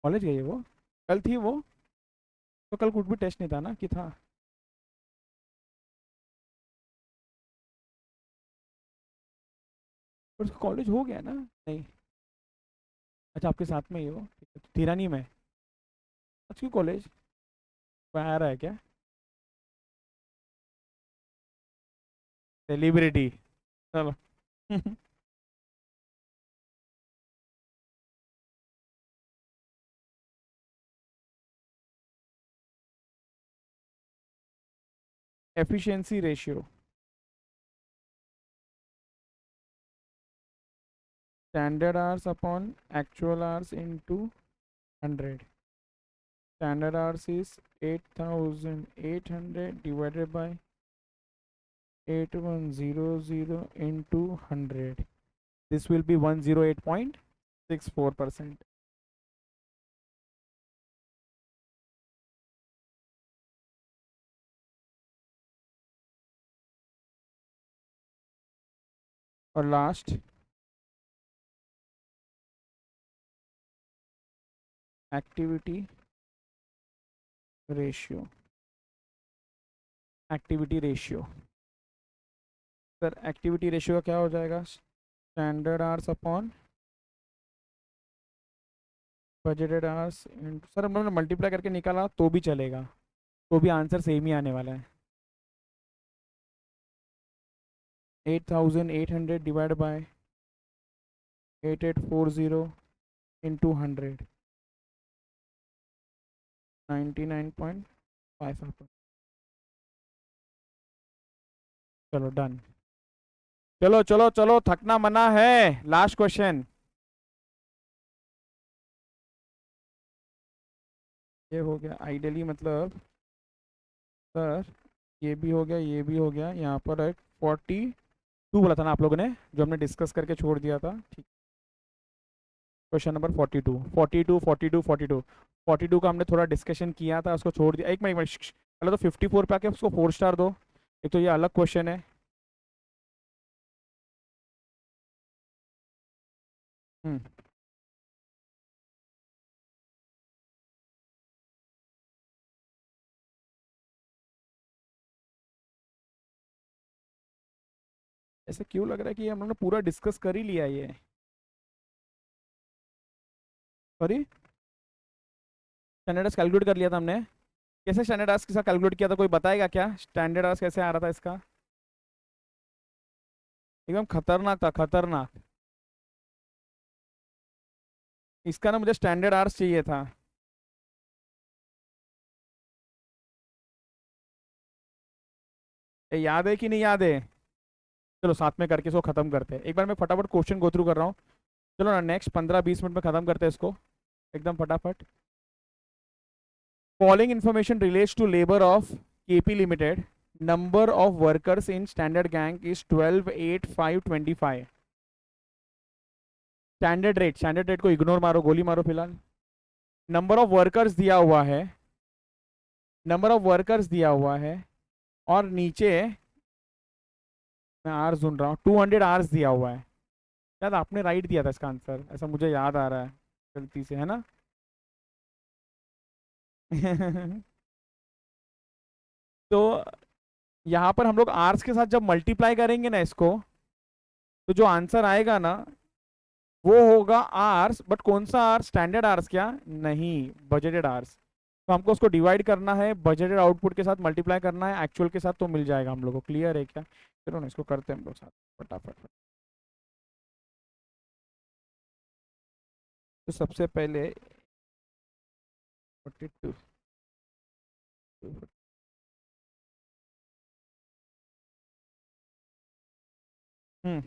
कॉलेज गई है वो? कल थी वो? तो कल कुछ भी टेस्ट नहीं था ना, कि था? पर उसका कॉलेज हो गया ना? नहीं। अच्छा, आपके साथ में ही है वो, ठीक है। तिरानी में? आज क्यों कॉलेज आ रहा है क्या? सेलिब्रिटी। चलो। Efficiency ratio, standard hours upon actual hours into 100। Standard hours is 8,800 divided by 8100 into 100. This will be 108.64%. और last activity ratio. Activity ratio, sir activity ratio का क्या हो जाएगा? Standard hours upon budgeted hours. Sir हम लोगों ने multiply करके निकाला तो भी चलेगा, तो भी आंसर सेम ही आने वाला है। 8,800 डिवाइड बाय 8840 इंटू 100, 99.55। चलो डन। चलो चलो चलो, थकना मना है। Last question. ये हो गया आइडियली, मतलब सर ये भी हो गया, ये भी हो गया। यहाँ पर एक 42 बोला था ना आप लोगों ने, जो हमने डिस्कस करके छोड़ दिया था, ठीक। Question number 42, 42, 42, 42। 42 का हमने थोड़ा डिस्कशन किया था, उसको छोड़ दिया। एक मिनट, एक मिनट, पहले तो 54 पे आके उसको 4 स्टार दो। एक तो ये अलग क्वेश्चन है। हम्म। ऐसे क्यों लग रहा है कि हम लोगों ने पूरा डिस्कस कर ही लिया ये? सॉरी, स्टैंडर्ड्स कैलकुलेट कर लिया था हमने। कैसे स्टैंडर्ड आवर्स के साथ कैलकुलेट किया था, कोई बताएगा क्या स्टैंडर्ड आवर्स कैसे आ रहा था इसका? एकदम खतरनाक था, खतरनाक। इसका ना मुझे स्टैंडर्ड आवर्स चाहिए था। ये याद है कि नहीं याद है? चलो साथ में करके इसको खत्म करते हैं, एक बार मैं फटाफट क्वेश्चन गो थ्रू कर रहा हूँ। चलो ना नेक्स्ट 15-20 मिनट में खत्म करते हैं इसको, एकदम फटाफट। Following information relates to labour of KP limited. Number of workers in standard gang is 12,8,525। Standard rate को इग्नोर मारो, गोली मारो फिलहाल। नंबर ऑफ वर्कर्स दिया हुआ है, नंबर ऑफ वर्कर्स दिया हुआ है, और नीचे मैं आर्स ढूंढ रहा हूँ, 200 आर्स दिया हुआ है। शायद आपने राइट दिया था इसका आंसर, ऐसा मुझे याद आ रहा है गलती से, है ना? तो यहाँ पर हम लोग आर्स के साथ जब मल्टीप्लाई करेंगे ना इसको, तो जो आंसर आएगा ना वो होगा आर्स, बट कौन सा आर्स? स्टैंडर्ड आर्स क्या? नहीं, बजटेड आर्स। तो हमको उसको डिवाइड करना है, बजटेड आउटपुट के साथ मल्टीप्लाई करना है एक्चुअल के साथ, तो मिल जाएगा हम लोग को। क्लियर है क्या? चलो ना इसको करते हैं हम लोग साथ फटाफट। तो सबसे पहले 42। हम्म,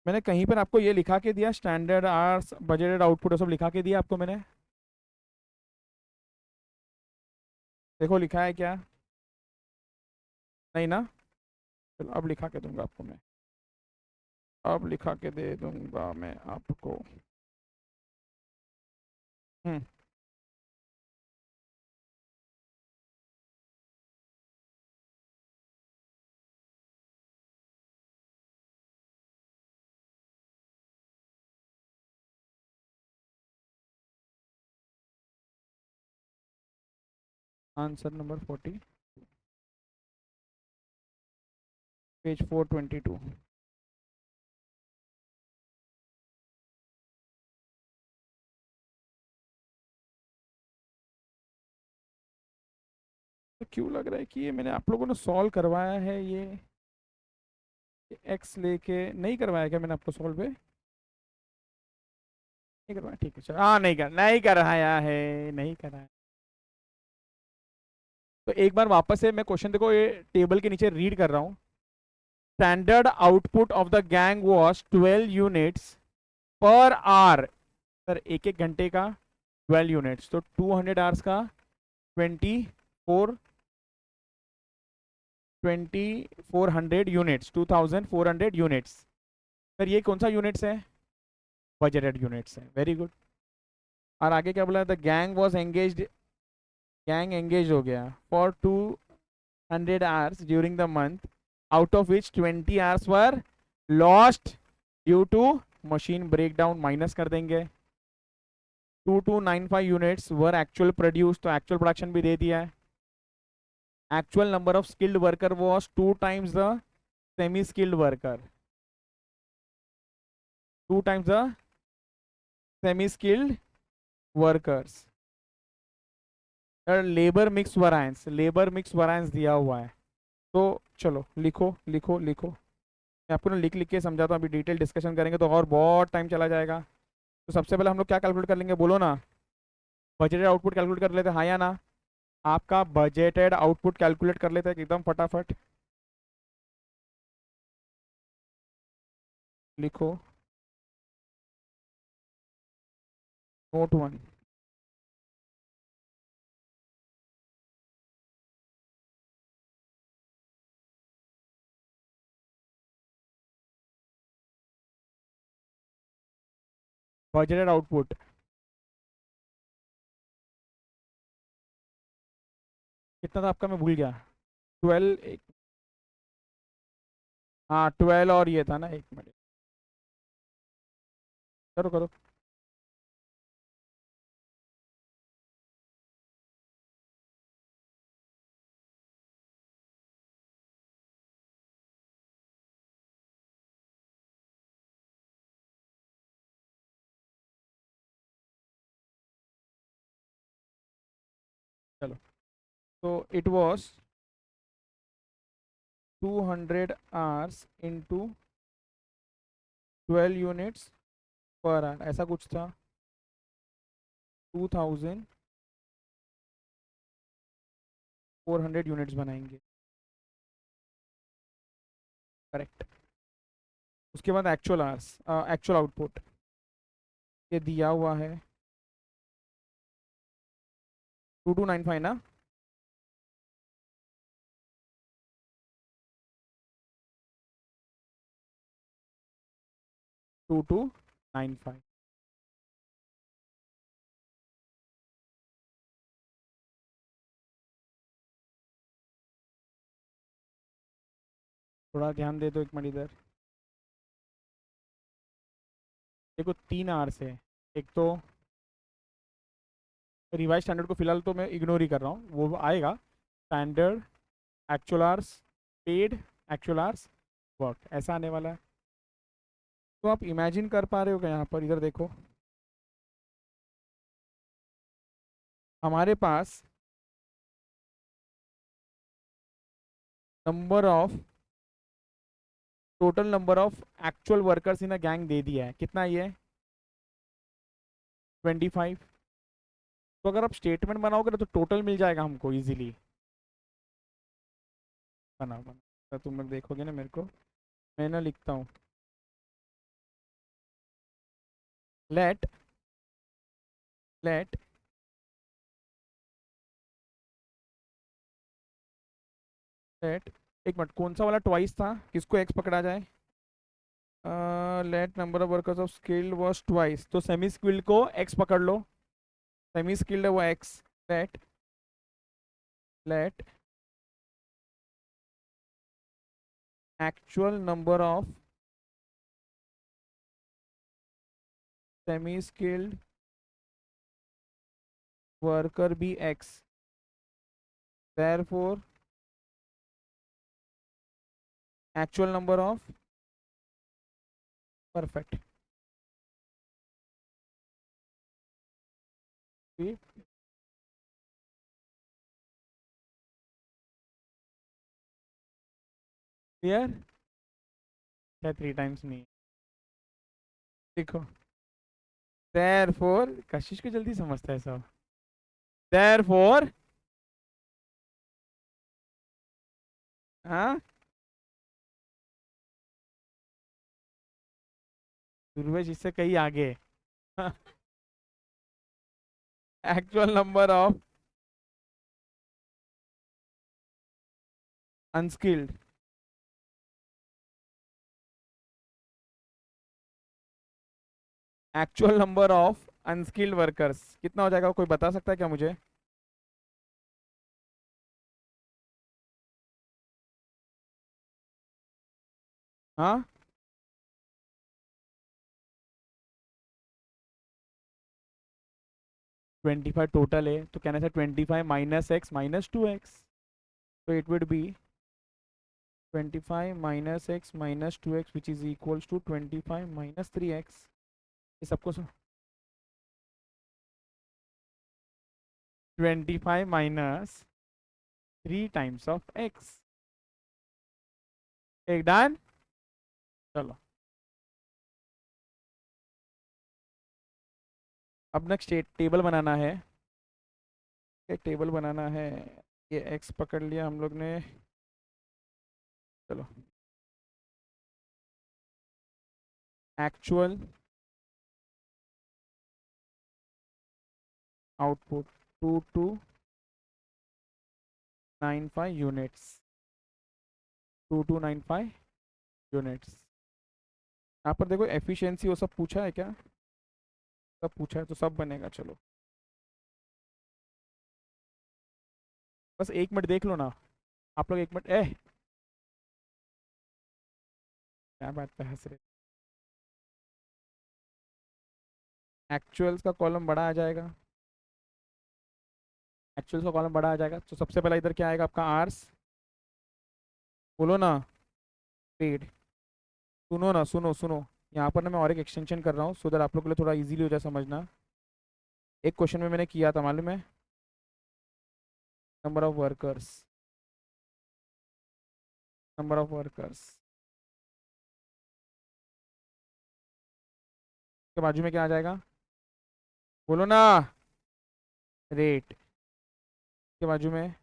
मैंने कहीं पर आपको ये लिखा के दिया, स्टैंडर्ड आर्स बजटेड आउटपुट सब लिखा के दिया आपको मैंने? देखो लिखा है क्या? नहीं ना? चलो अब लिखा के दूंगा आपको मैं, अब लिखा के दे दूंगा मैं आपको। हम्म, आंसर नंबर 40, पेज 422। तो क्यों लग रहा है कि ये मैंने आप लोगों ने सॉल्व करवाया है ये एक्स लेके? नहीं करवाया क्या मैंने आपको सॉल्व पे? नहीं करवाया, ठीक है चलो। हाँ नहीं कराया है, नहीं कराया। तो एक बार वापस से मैं क्वेश्चन देखो, ये टेबल के नीचे रीड कर रहा हूँ। Standard output of the gang was 12 units per hour. Sir एक एक घंटे का 12 यूनिट्स, तो 200 आवर्स का 24, 2400 यूनिट्स, 2400 यूनिट्स। सर ये कौन सा यूनिट्स है? बजटेड यूनिट्स है, वेरी गुड। और आगे क्या बोला? The gang was engage, gang engage हो गया for 200 hours during the month, out of which 20 hours were lost due to machine breakdown, minus कर देंगे। 2295 यूनिट्स वर एक्चुअल प्रोड्यूस, तो एक्चुअल प्रोडक्शन भी दे दिया है। Actual number of skilled worker was 2 times the semi skilled worker, 2 times the semi skilled workers. Labour mix variance, labour mix variance दिया हुआ है। तो चलो लिखो लिखो लिखो, मैं आपको ना लिख लिख के समझाता हूँ, अभी डिटेल डिस्कशन करेंगे तो और बहुत टाइम चला जाएगा। तो सबसे पहले हम लोग क्या कैलकुलेट कर लेंगे, बोलो ना? बजटेड आउटपुट कैलकुलेट कर लेते हैं, हाँ या ना? आपका बजटेड आउटपुट कैलकुलेट कर लेते हैं एकदम फटाफट। लिखो नोट 1। बजटेड आउटपुट कितना था आपका, मैं भूल गया। 12, हाँ 12 और ये था ना, 1 मिनट, करो करो। चलो तो it was 200 hours into 12 units per hour, ऐसा कुछ था। 2400 यूनिट्स बनाएंगे, करेक्ट। उसके बाद एक्चुअल आवर्स, एक्चुअल आउटपुट ये दिया हुआ है 2295 ना। 2295। थोड़ा ध्यान दे दो एक मिनट इधर। देखो 3 आवर्स है। एक तो रिवाइज स्टैंडर्ड को फिलहाल तो मैं इग्नोर ही कर रहा हूँ, वो आएगा। Standard, actual hours, paid, actual hours, work, ऐसा आने वाला है। तो आप इमेजिन कर पा रहे हो क्या यहाँ पर? इधर देखो, हमारे पास number of, total number of actual workers in a gang दे दिया है। कितना ये? 25। तो अगर आप स्टेटमेंट बनाओगे ना तो टोटल मिल जाएगा हमको इजीली। बना बना तो तुम लोग देखोगे ना मेरे को, मैं ना लिखता हूँ। लेट लेट लेट एक मिनट, कौन सा वाला ट्वाइस था? किसको एक्स पकड़ा जाए? Let number of workers of skilled was twice, तो सेमी स्किल्ड को एक्स पकड़ लो। सेमी स्किल्ड है वो X. Let let actual number of semi skilled worker भी X, therefore actual number of, perfect. Clear? क्या 3 टाइम्स नहीं? देखो, देयरफॉर, कशिश को जल्दी समझता है सब। देयरफॉर, हाँ, दुर्वेश इससे कहीं आगे। Actual number of unskilled, actual number of unskilled workers कितना हो जाएगा? कोई बता सकता है क्या मुझे? हाँ, 25 टोटल है, तो कहने से 25 माइनस एक्स माइनस 2x, तो it would be 25 minus X minus 2x which is equals to 25 minus 3x। ये सबको 25 माइनस 3 टाइम्स ऑफ x। एक डन। चलो, अब नेक्स्ट टेबल बनाना है। एक टेबल बनाना है। ये x पकड़ लिया हम लोग ने। चलो, एक्चुअल आउटपुट 2295 यूनिट्स, 2295 यूनिट्स। यहाँ पर देखो एफिशिएंसी वो सब पूछा है क्या? सब पूछा है तो सब बनेगा। चलो, बस 1 मिनट देख लो ना आप लोग। 1 मिनट, क्या बात पे हंस रहे? एक्चुअल्स का कॉलम बड़ा आ जाएगा, एक्चुअल्स का कॉलम बड़ा आ जाएगा। तो सबसे पहला इधर क्या आएगा आपका? आर्स, बोलो ना। पेड। सुनो ना, सुनो सुनो, यहाँ पर ना मैं और एक एक्सटेंशन कर रहा हूँ सो दैट आप लोग के लिए थोड़ा इजीली हो जाए समझना। एक क्वेश्चन में मैंने किया था मालूम है, number of workers, number of workers के बाजू में क्या आ जाएगा, बोलो ना। रेट के बाजू में,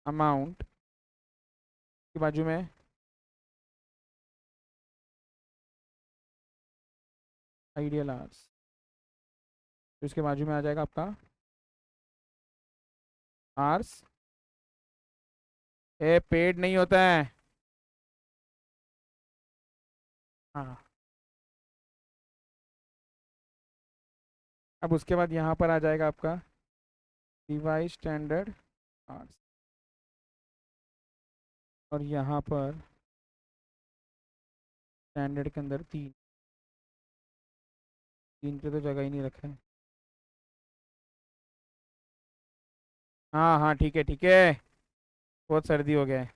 अमाउंट के बाजू में, आइडियल आवर्स, तो इसके बाजू में आ जाएगा आपका आवर्स। ए पेड नहीं होता है। हाँ, अब उसके बाद यहाँ पर आ जाएगा आपका डिवाइस स्टैंडर्ड आवर्स, और यहाँ पर स्टैंडर्ड के अंदर तीन, तीन पे तो जगह ही नहीं रखा है। हाँ हाँ ठीक है ठीक है, बहुत सर्दी हो गया है।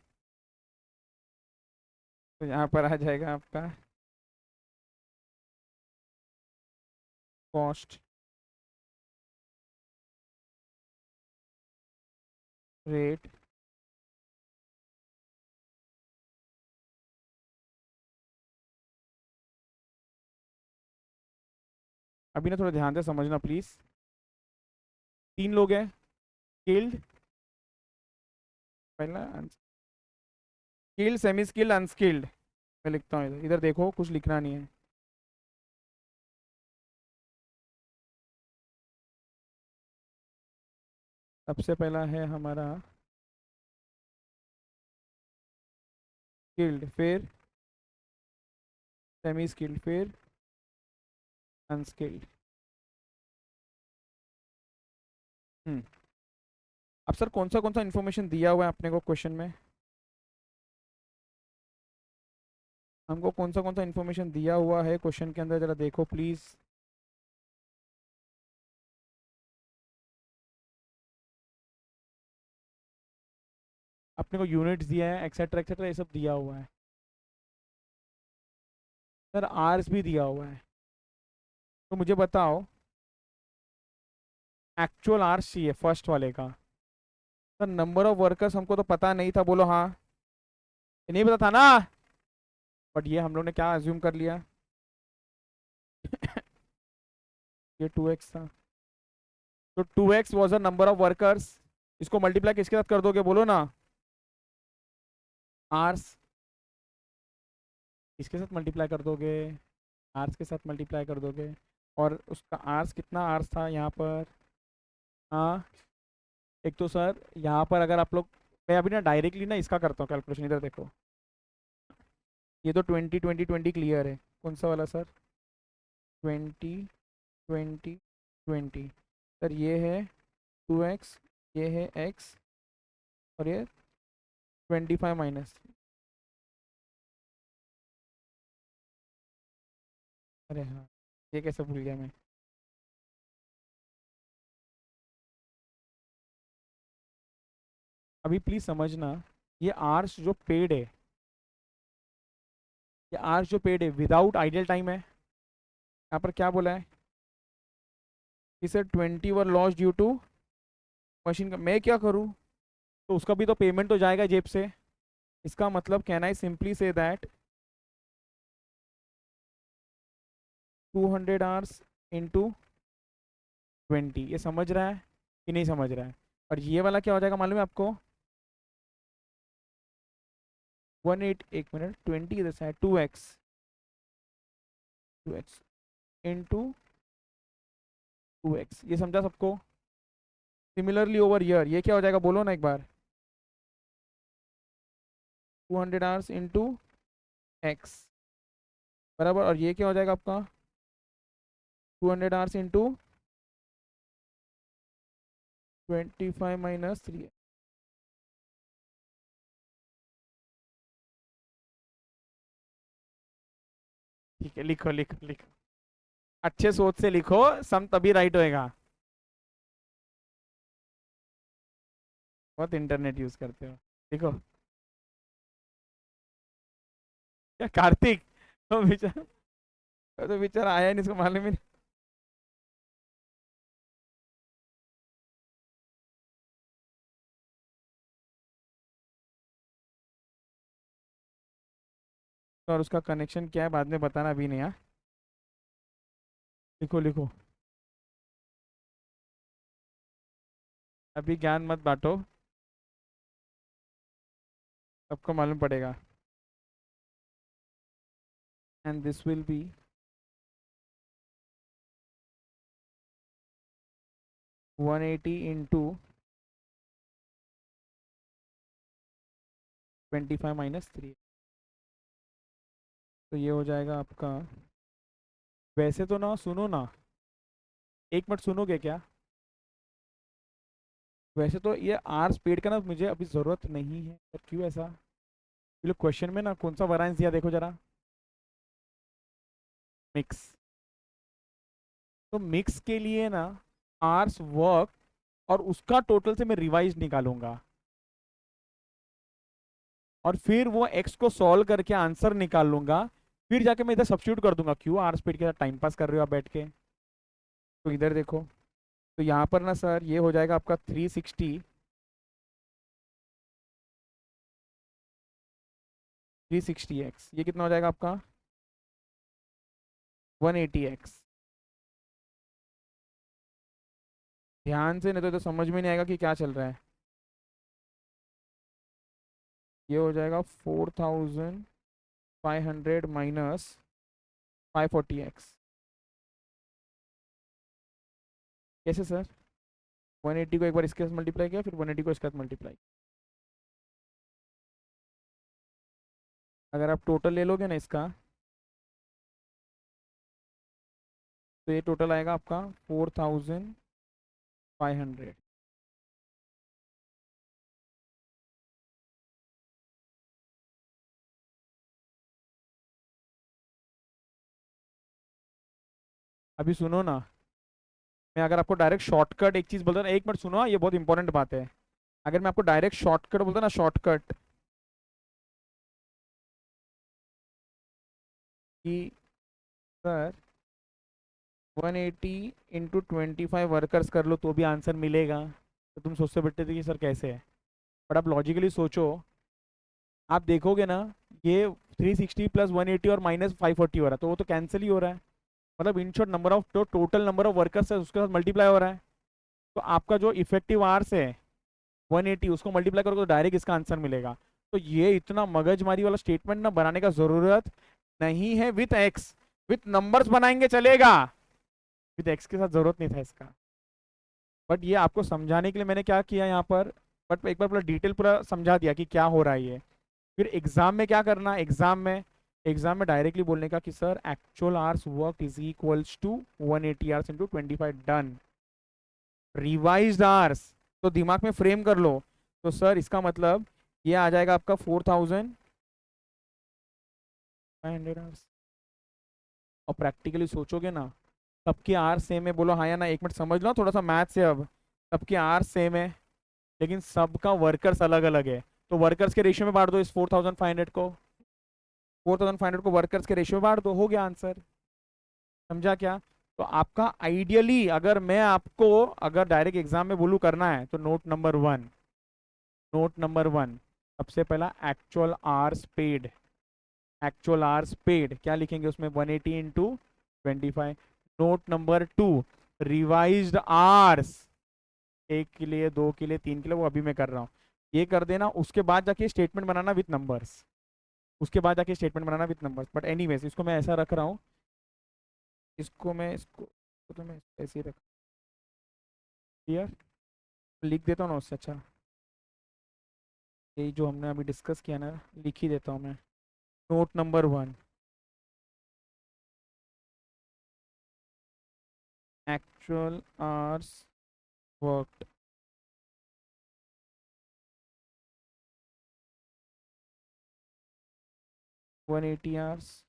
तो यहाँ पर आ जाएगा आपका कॉस्ट, रेट, अभी ना थोड़ा ध्यान से समझना प्लीज। तीन लोग हैं, स्किल्ड, पहला स्किल्ड, सेमी स्किल्ड, अनस्किल्ड। मैं लिखता हूँ इधर, इधर देखो कुछ लिखना नहीं है। सबसे पहला है हमारा स्किल्ड, फिर सेमी स्किल्ड, फिर अनस्किल्ड। हम्म। अब सर कौन सा इन्फॉर्मेशन दिया हुआ है अपने को क्वेश्चन में, हमको कौन सा इन्फॉर्मेशन दिया हुआ है क्वेश्चन के अंदर, जरा देखो प्लीज। अपने को यूनिट्स दिया है, एक्सेट्रा एक्सेट्रा, ये सब दिया हुआ है। सर आर्स भी दिया हुआ है, तो मुझे बताओ एक्चुअल आर्स चाहिए फर्स्ट वाले का। सर नंबर ऑफ वर्कर्स हमको तो पता नहीं था, बोलो हाँ। ये नहीं पता था ना, बट ये हम लोग ने क्या अज्यूम कर लिया। ये 2x था, तो 2x was a number of workers. इसको मल्टीप्लाई किसके साथ कर दोगे, बोलो ना। आर्स इसके साथ मल्टीप्लाई कर दोगे, आर्स के साथ मल्टीप्लाई कर दोगे, और उसका आर्स कितना आर्स था यहाँ पर। हाँ, एक तो सर यहाँ पर अगर आप लोग, मैं अभी ना डायरेक्टली ना इसका करता हूँ कैलकुलेशन, इधर देखो। ये तो 20 20 20 क्लियर है, कौन सा वाला सर, 20 20 20। सर ये है 2x, ये है x, और ये 25 माइनस। अरे हाँ, ये कैसे भूल गया मैं। अभी प्लीज समझना, ये आर्स जो पेड है, ये आर्स जो पेड है विदाउट आइडियल टाइम है। यहाँ पर क्या बोला है कि sir 20 were loss due to machine का, मैं क्या करूँ, तो उसका भी तो पेमेंट तो जाएगा जेब से। इसका मतलब can I simply say that 200 hours into 20, ये समझ रहा है कि नहीं समझ रहा है। और ये वाला क्या हो जाएगा मालूम है आपको, 18, एक मिनट, 20 इधर से है, 2x इंटू 2x, ये समझा सबको। सिमिलरली ओवर ईयर ये क्या हो जाएगा, बोलो ना एक बार। 200 आवर्स इंटू एक्स बराबर, और ये क्या हो जाएगा आपका 200 आवर्स इंटू 25 - 3। ठीक है, लिखो लिखो लिखो, अच्छे सोच से लिखो, सम तभी राइट होएगा। बहुत इंटरनेट यूज करते हो, लिखो। क्या कार्तिक, तो बेचारा आया नहीं, इसको मालूम ही नहीं। और उसका कनेक्शन क्या है बाद में बताना, अभी नहीं। हाँ, लिखो लिखो, अभी ज्ञान मत बांटो, सबको मालूम पड़ेगा। And this will be 180 into 25 - 3। तो ये हो जाएगा आपका, वैसे तो ना सुनो ना, एक मिनट सुनोगे क्या? वैसे तो ये आर स्पीड का ना मुझे अभी ज़रूरत नहीं है, पर क्यों ऐसा? ये लोग क्वेश्चन में ना कौन सा वरांस दिया देखो जरा, मिक्स। तो मिक्स के लिए ना आर्स वर्क, और उसका टोटल से मैं रिवाइज निकालूंगा, और फिर वो एक्स को सॉल्व करके आंसर निकाल लूंगा। फिर जाके मैं इधर सब्स्टिट्यूट कर दूंगा। क्यों आर स्पीड के साथ टाइम पास कर रहे हो आप बैठ के? तो इधर देखो, तो यहाँ पर ना सर ये हो जाएगा आपका 360 ये कितना हो जाएगा आपका? 180 x। ध्यान से, नहीं तो समझ में नहीं आएगा कि क्या चल रहा है। ये हो जाएगा 4500 माइनस 540 x। कैसे सर? 180 को एक बार इसके साथ मल्टीप्लाई किया, फिर 180 को इसके साथ मल्टीप्लाई। अगर आप टोटल ले लोगे ना इसका, तो ये टोटल आएगा आपका 4500। अभी सुनो ना, मैं अगर आपको डायरेक्ट शॉर्टकट एक चीज बोलता ना, एक मिनट सुनो, ये बहुत इंपॉर्टेंट बात है। अगर मैं आपको डायरेक्ट शॉर्टकट बोलता ना, शॉर्टकट, कि सर 180 इंटू 25 वर्कर्स कर लो तो भी आंसर मिलेगा, तो तुम सोचते बैठे थे कि सर कैसे है। बट आप लॉजिकली सोचो, आप देखोगे ना, ये 360 प्लस 180 और माइनस 540 हो रहा है, तो वो तो कैंसिल ही हो रहा है। मतलब इन शॉर्ट नंबर ऑफ, जो टोटल नंबर ऑफ वर्कर्स है उसके साथ मल्टीप्लाई हो रहा है। तो आपका जो इफेक्टिव आवर्स है 180, उसको मल्टीप्लाई करोगे तो डायरेक्ट इसका आंसर मिलेगा। तो ये इतना मगजमारी वाला स्टेटमेंट ना बनाने का जरूरत नहीं है। विथ एक्स, विथ नंबर्स बनाएंगे चलेगा, विथ एक्स के साथ जरूरत नहीं था इसका। बट ये आपको समझाने के लिए मैंने क्या किया यहाँ पर, बट एक बार पूरा डिटेल पूरा समझा दिया कि क्या हो रहा है ये। फिर एग्जाम में क्या करना, एग्जाम में डायरेक्टली बोलने का कि sir actual hours work is equals to 180 hours into 25, done. Revised hours, तो दिमाग में फ्रेम कर लो। तो सर इसका मतलब ये आ जाएगा आपका 4500 आवर्स। और प्रैक्टिकली सोचोगे ना, सबके आर सेम है, बोलो हाँ या ना, एक मिनट समझ लो थोड़ा सा मैथ से अब। सबके आर सेम है, लेकिन सबका वर्कर्स अलग अलग है। तो वर्कर्स के रेशियो में बांट दो इस 4500 को, 4500 को वर्कर्स के रेशियो में बांट दो, हो गया आंसर। समझा क्या? तो आपका आइडियली, अगर मैं आपको अगर डायरेक्ट एग्जाम में बोलूँ करना है, तो नोट नंबर वन, सबसे पहला actual hours paid. Actual hours paid क्या लिखेंगे उसमें? 180 into 25। Note number 2, revised hours, एक के लिए, दो के लिए, तीन के लिए, वो अभी मैं कर रहा हूँ। ये कर देना, उसके बाद जाके स्टेटमेंट बनाना विथ नंबर्स, उसके बाद जाके statement banana with numbers. But anyways इसको मैं ऐसा रख रहा हूँ, इसको तो मैं ऐसे ही रख, क्लियर, लिख देता हूँ ना उससे अच्छा। यही जो हमने अभी डिस्कस किया ना, लिख ही देता हूँ मैं। Note number 1, actual hours worked 180 hours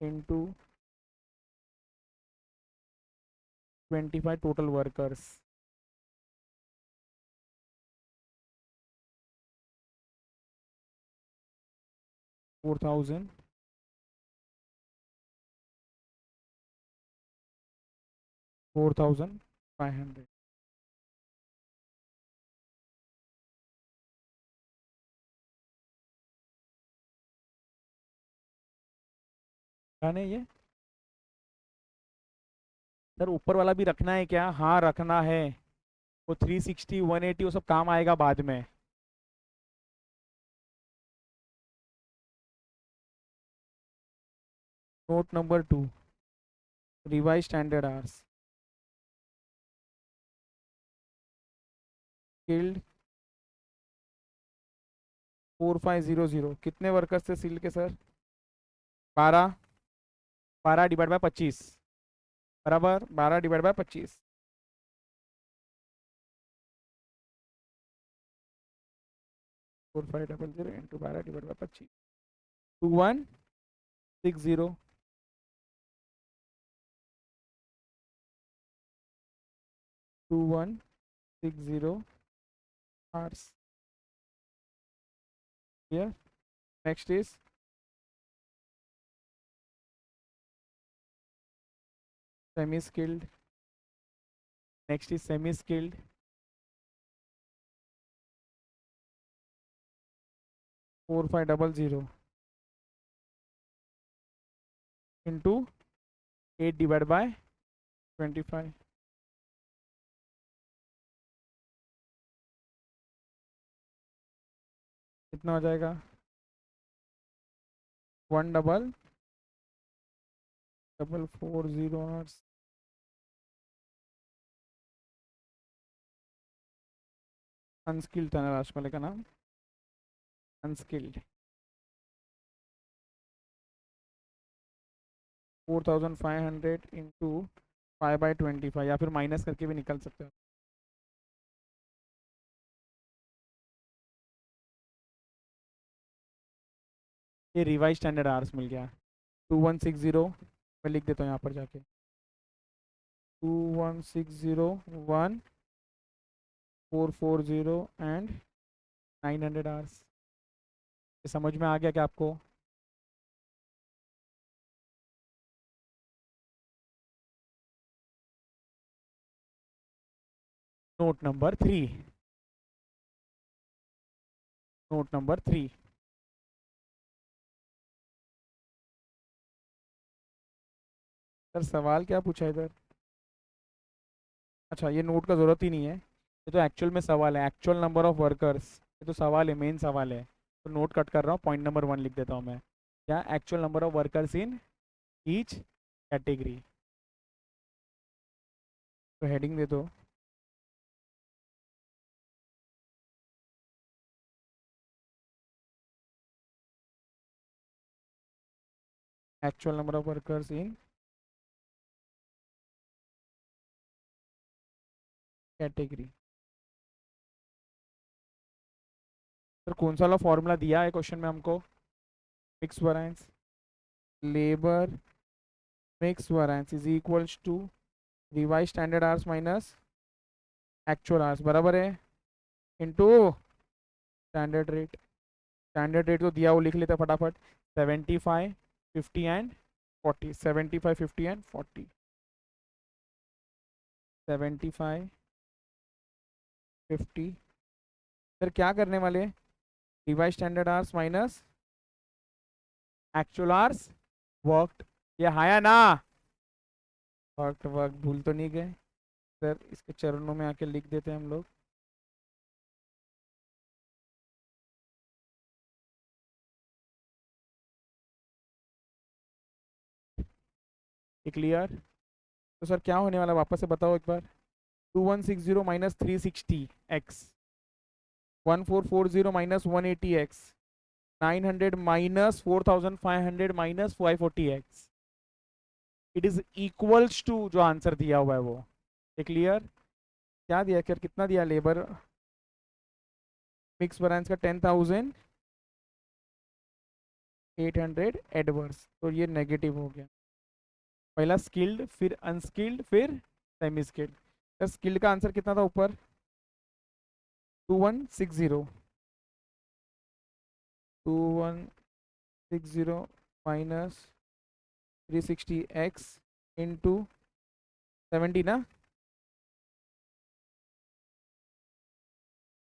into 25 total workers, 4000, 4500। गाने ये सर ऊपर वाला भी रखना है क्या? हाँ रखना है। वो 360 180 वो सब काम आएगा बाद में। Note number 2, revise standard hours, skilled 4500, कितने वर्कर्स थे सील के सर? 12, 12/25 बराबर 12/25। 4500 into 12/25, 2160, 2160 hours. Here, next is semi-skilled. Next is semi-skilled. 4500 into 8 divided by 25. कितना हो जाएगा? 1,440 hours. अनस्किल्ड था ना लास्ट वाले का नाम, अनस्किल्ड। 4500 इंटू 5/25, या फिर माइनस करके भी निकल सकते हो। ये रिवाइज स्टैंडर्ड आवर्स मिल गया 2160। मैं लिख देता हूँ यहाँ पर जाके 2160, 1440 एंड 900 आवर्स। ये समझ में आ गया क्या आपको? Note number 3, note number 3। Sir सवाल क्या पूछा है इधर? अच्छा ये नोट का ज़रूरत ही नहीं है, ये तो एक्चुअल में सवाल है, एक्चुअल नंबर ऑफ वर्कर्स। ये तो सवाल है, मेन सवाल है। तो नोट कट कर रहा हूँ, पॉइंट नंबर 1 लिख देता हूँ मैं। क्या? Actual number of workers in each category. तो हेडिंग दे दो, actual number of workers in category. Sir कौन सा वाला फॉर्मूला दिया है क्वेश्चन में हमको? Mix variance, labour mix variance is equals to revise standard hours minus actual hours बराबर है into standard rate. Standard rate तो दिया, वो लिख लेते हैं फटाफट। 75, 50 एंड 40। 75, 50 एंड 40। 75, 50। फिर क्या करने वाले? Revise standard hours minus actual hours worked. ये आया ना? वर्क वर्क भूल तो नहीं गए सर? इसके चरणों में आके लिख देते हैं हम लोग। ये क्लियर? तो सर क्या होने वाला, वापस से बताओ एक बार। 2160 minus 360 X, 1440 minus 180 X, 900 minus 4500 minus 540 X. It is equals to जो आंसर दिया हुआ है वो। ये क्लियर? क्या दिया कर, कितना दिया लेबर मिक्स वैरिएंस का? 10,800 एडवर्स, तो ये नेगेटिव हो गया। पहला स्किल्ड, फिर अनस्किल्ड, फिर सेमी स्किल्ड। तो स्किल्ड का आंसर कितना था ऊपर? 2160, 2160 माइनस 360 एक्स इंटू 70 ना,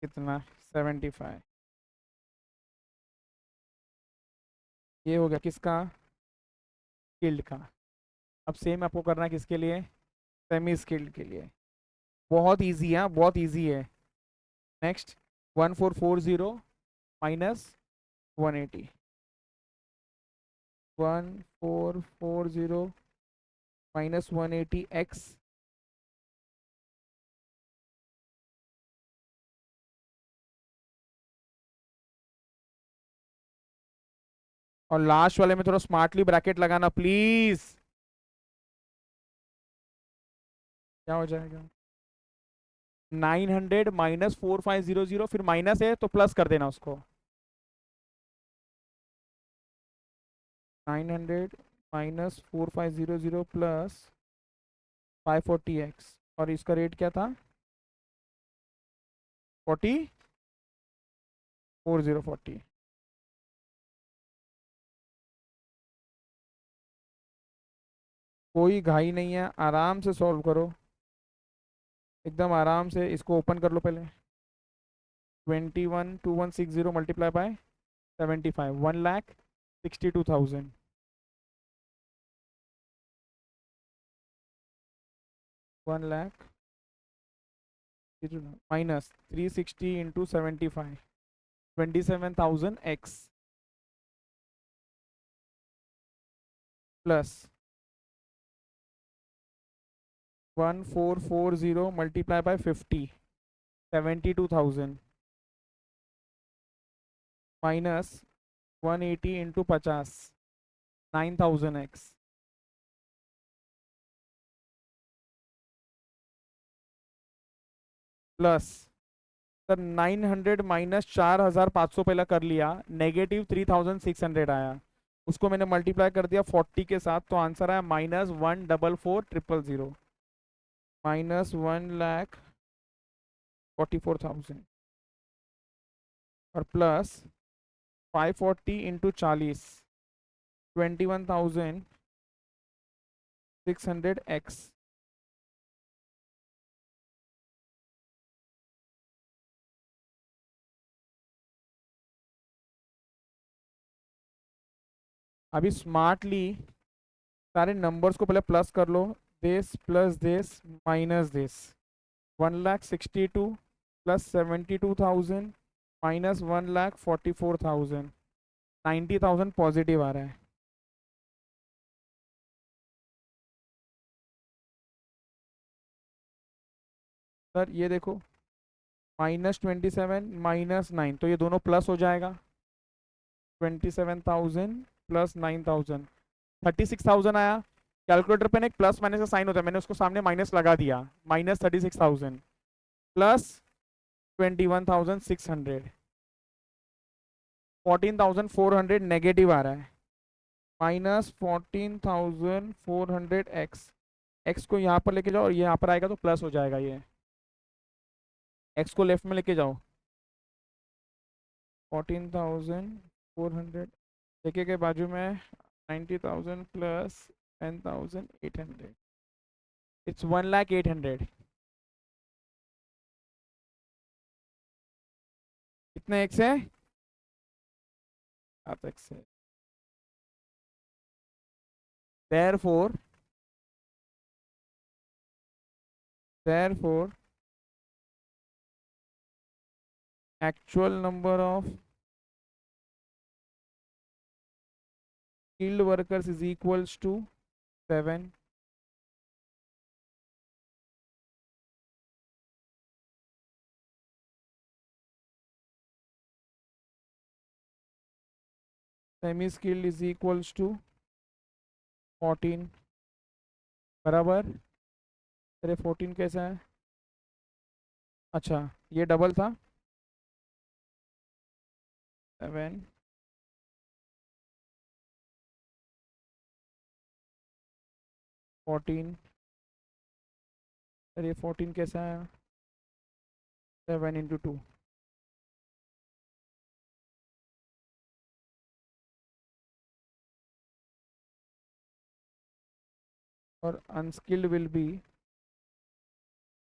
कितना? 75। ये हो गया किसका? स्किल्ड का। अब सेम आपको करना है किसके लिए, सेमी स्किल्ड के लिए। बहुत इजी है, बहुत इजी है। नेक्स्ट 1440 माइनस 180, 1440 माइनस 180 x, और लास्ट वाले में थोड़ा स्मार्टली ब्रैकेट लगाना प्लीज। क्या हो जाएगा, 900 माइनस 4500, फिर माइनस है तो प्लस कर देना उसको। 900 माइनस 4500 प्लस 540 x, और इसका रेट क्या था, 40 कोई घाई नहीं है, आराम से सॉल्व करो, एकदम आराम से। इसको ओपन कर लो पहले। 212160 multiply by 75, 1,62,000, one lakh minus 360 into 75, 27,000 x, plus 1440 multiply by 50, 72,000, minus 180 into 50, 9,000 x, plus sir 900 minus 4,500 पहला कर लिया, नेगेटिव 3,600 आया, उसको मैंने मल्टीप्लाई कर दिया 40 के साथ, तो आंसर आया -1,44,000, माइनस 1,44,000, और प्लस 540 इंटू 40, 21,600 x। अभी स्मार्टली सारे नंबर्स को पहले प्लस कर लो, this plus this minus this, 1,62 plus 72,000 minus 1,44,000, 90,000 positive आ रहा है। सर ये देखो, -27 -9, तो ये दोनों प्लस हो जाएगा, 27,000 प्लस 9,000, 36,000 आया। कैलकुलेटर पे ना एक प्लस माइनस का साइन होता है, मैंने उसको सामने माइनस लगा दिया, -36,000 प्लस 21,600, 14,400 नेगेटिव आ रहा है, -14,400 x। एक्स को यहाँ पर लेके जाओ और ये यहाँ पर आएगा तो प्लस हो जाएगा, ये एक्स को लेफ्ट में लेके जाओ, 14,400 लेके के बाजू में 90,000 प्लस 10,800, इट्स 1,08,000। कितने एक्स है, 7 x है। therefore therefore actual number of skilled workers is equals to 7, semi skilled is equals to 14, बराबर। अरे 14 कैसा है, अच्छा ये डबल था, 7, 14, अरे 14 कैसा है, 7 इंटू 2, और अनस्किल्ड विल बी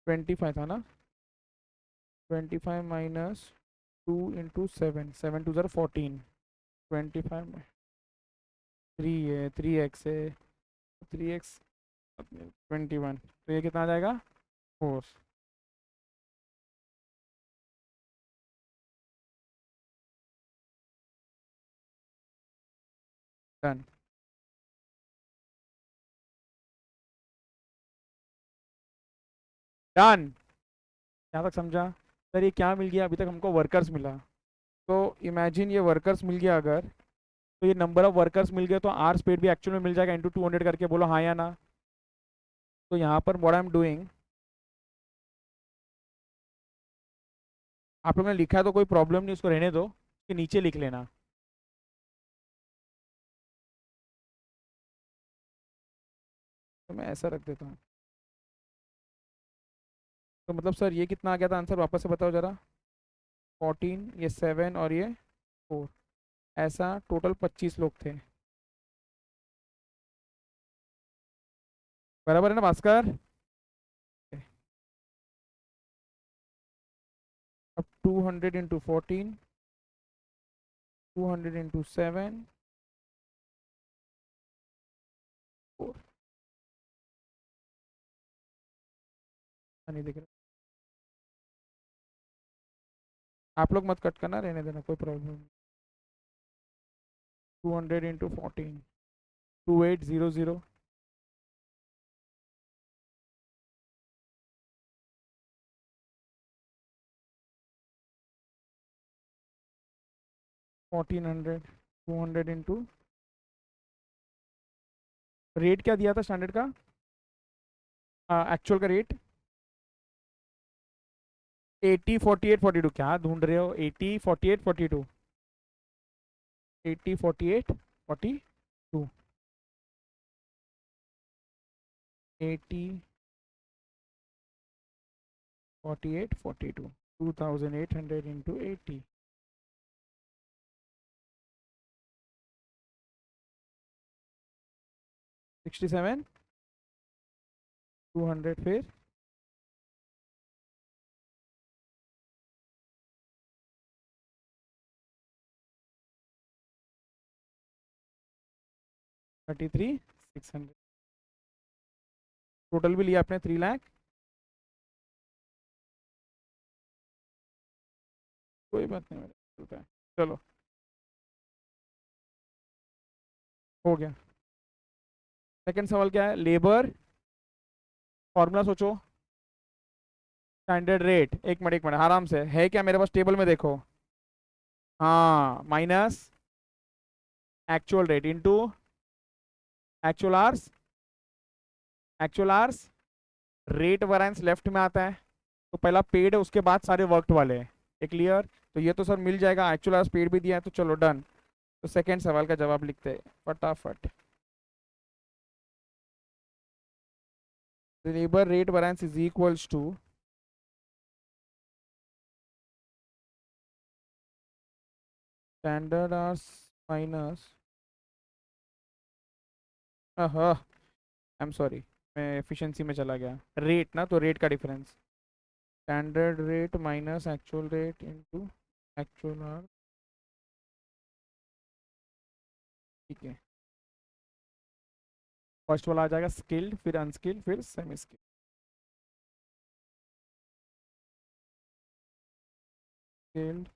25 था ना, 25 माइनस 2 इंटू 7, 7 2 ज़र 14, 25 3 है, 3x है, 3x 21, तो ये कितना आ जाएगा? 4। डन। डन। यहाँ तक समझा? सर ये क्या मिल गया अभी तक हमको? वर्कर्स मिला। तो इमेजिन ये वर्कर्स मिल गया अगर, तो ये नंबर ऑफ वर्कर्स मिल गए, तो आर स्पीड भी एक्चुअल में मिल जाएगा इंटू 200 करके। बोलो हाँ या ना? तो यहाँ पर व्हाट आई एम डूइंग, आप लोगों ने लिखा है तो कोई प्रॉब्लम नहीं, उसको रहने दो, उसके नीचे लिख लेना। तो मैं ऐसा रख देता हूँ। तो मतलब सर ये कितना आ गया था आंसर, वापस से बताओ जरा। 14, ये 7 और ये 4, ऐसा टोटल 25 लोग थे। बराबर है ना भास्कर? अब 200 इंटू 14, 200 इंटू 7, 4। नहीं दिख रहा, आप लोग मत कट करना, रहने देना, कोई प्रॉब्लम नहीं। 200 इंटू 14, 2800, 1400, 200 इंटू, रेट क्या दिया था स्टैंडर्ड का? एक्चुअल का रेट 80 48 42। क्या ढूंढ रहे हो? 80 48 42, 80 48 42, 80 48 42, 2800 इंटू 80, 67, 200 फिर 33 600। टोटल भी लिया आपने 3 लाख। कोई बात नहीं मेरे, चलता है। चलो हो गया। सेकंड सवाल क्या है? लेबर फॉर्मूला सोचो। स्टैंडर्ड रेट, एक मिनट आराम से, है क्या मेरे पास टेबल में देखो? हाँ, minus actual rate into actual hours, actual hours, rate variance left में आता है, तो पहला पेड है, उसके बाद सारे वर्कड वाले हैं। ये क्लियर? तो ये तो सर मिल जाएगा, एक्चुअल आवर्स पेड भी दिया है, तो चलो डन। तो सेकंड सवाल का जवाब लिखते हैं फटाफट। Labour rate variance is equals to standard hours minus, हाँ आई एम सॉरी, मैं एफिशिएंसी में चला गया, रेट ना, तो रेट का difference, standard rate minus actual rate into actual hour. ठीक है, फर्स्ट वाला आ जाएगा स्किल्ड, फिर अनस्किल्ड, फिर semi skilled. Skilled,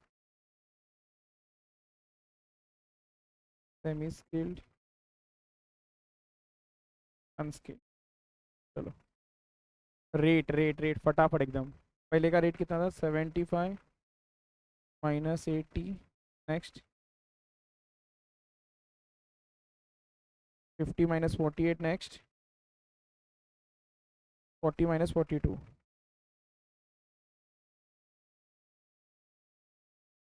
semi skilled, unskilled. चलो, रेट रेट रेट फटाफट एकदम। पहले का रेट कितना था? 75 minus 80, next 50 minus 48, next 40 minus 42,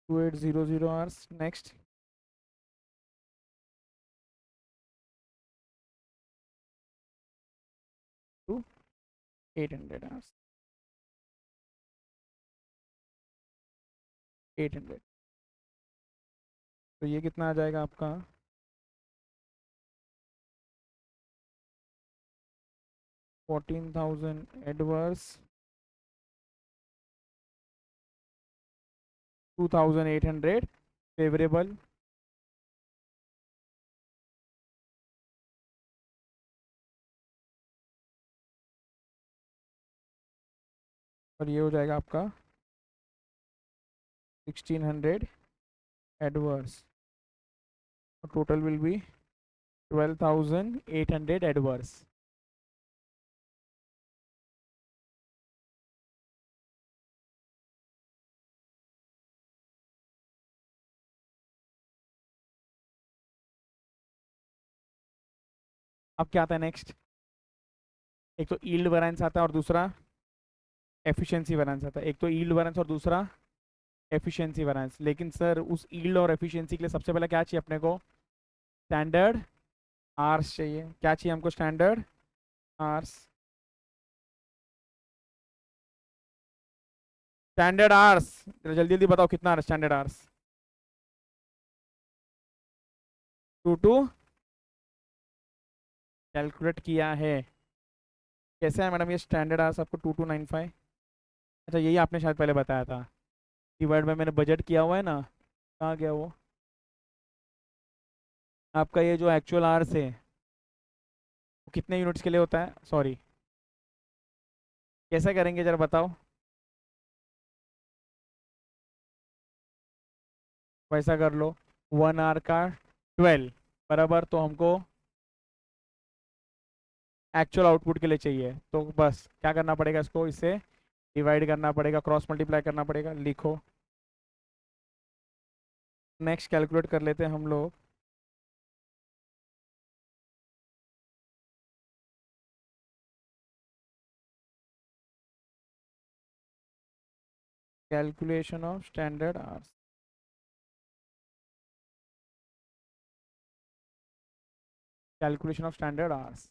2800 hours, next 800 hours, 800। तो ये कितना आ जाएगा आपका? 14,000 एडवर्स, 2,800 फेवरेबल, और ये हो जाएगा आपका 1600 adverse, total will be 12,800 adverse. अब क्या आता है नेक्स्ट? एक तो यील्ड वेरिएंस आता है और दूसरा एफिशिएंसी वेरिएंस आता है। एक तो यील्ड वेरिएंस और दूसरा एफिशिएंसी वेरिएंस। लेकिन सर उस यील्ड और एफिशिएंसी के लिए सबसे पहले क्या चाहिए अपने को? स्टैंडर्ड आर्स चाहिए। क्या चाहिए हमको? Standard hours. स्टैंडर्ड आर्स जल्दी जल्दी बताओ कितना है स्टैंडर्ड आर्स? 22 कैलकुलेट किया है। कैसे है मैडम ये स्टैंडर्ड आर्स आपको 2295? अच्छा यही आपने शायद पहले बताया था। डिवाइड में मैंने बजट किया हुआ है ना, कहाँ गया वो? आपका ये जो एक्चुअल आर्स है वो कितने यूनिट्स के लिए होता है? सॉरी, कैसे करेंगे जरा बताओ। वैसा कर लो, 1 आवर का 12 बराबर, तो हमको एक्चुअल आउटपुट के लिए चाहिए। तो बस क्या करना पड़ेगा, इसको इससे डिवाइड करना पड़ेगा, क्रॉस मल्टीप्लाई करना पड़ेगा। लिखो, नेक्स्ट कैलकुलेट कर लेते हैं हम लोग। Calculation of standard hours. Calculation of standard hours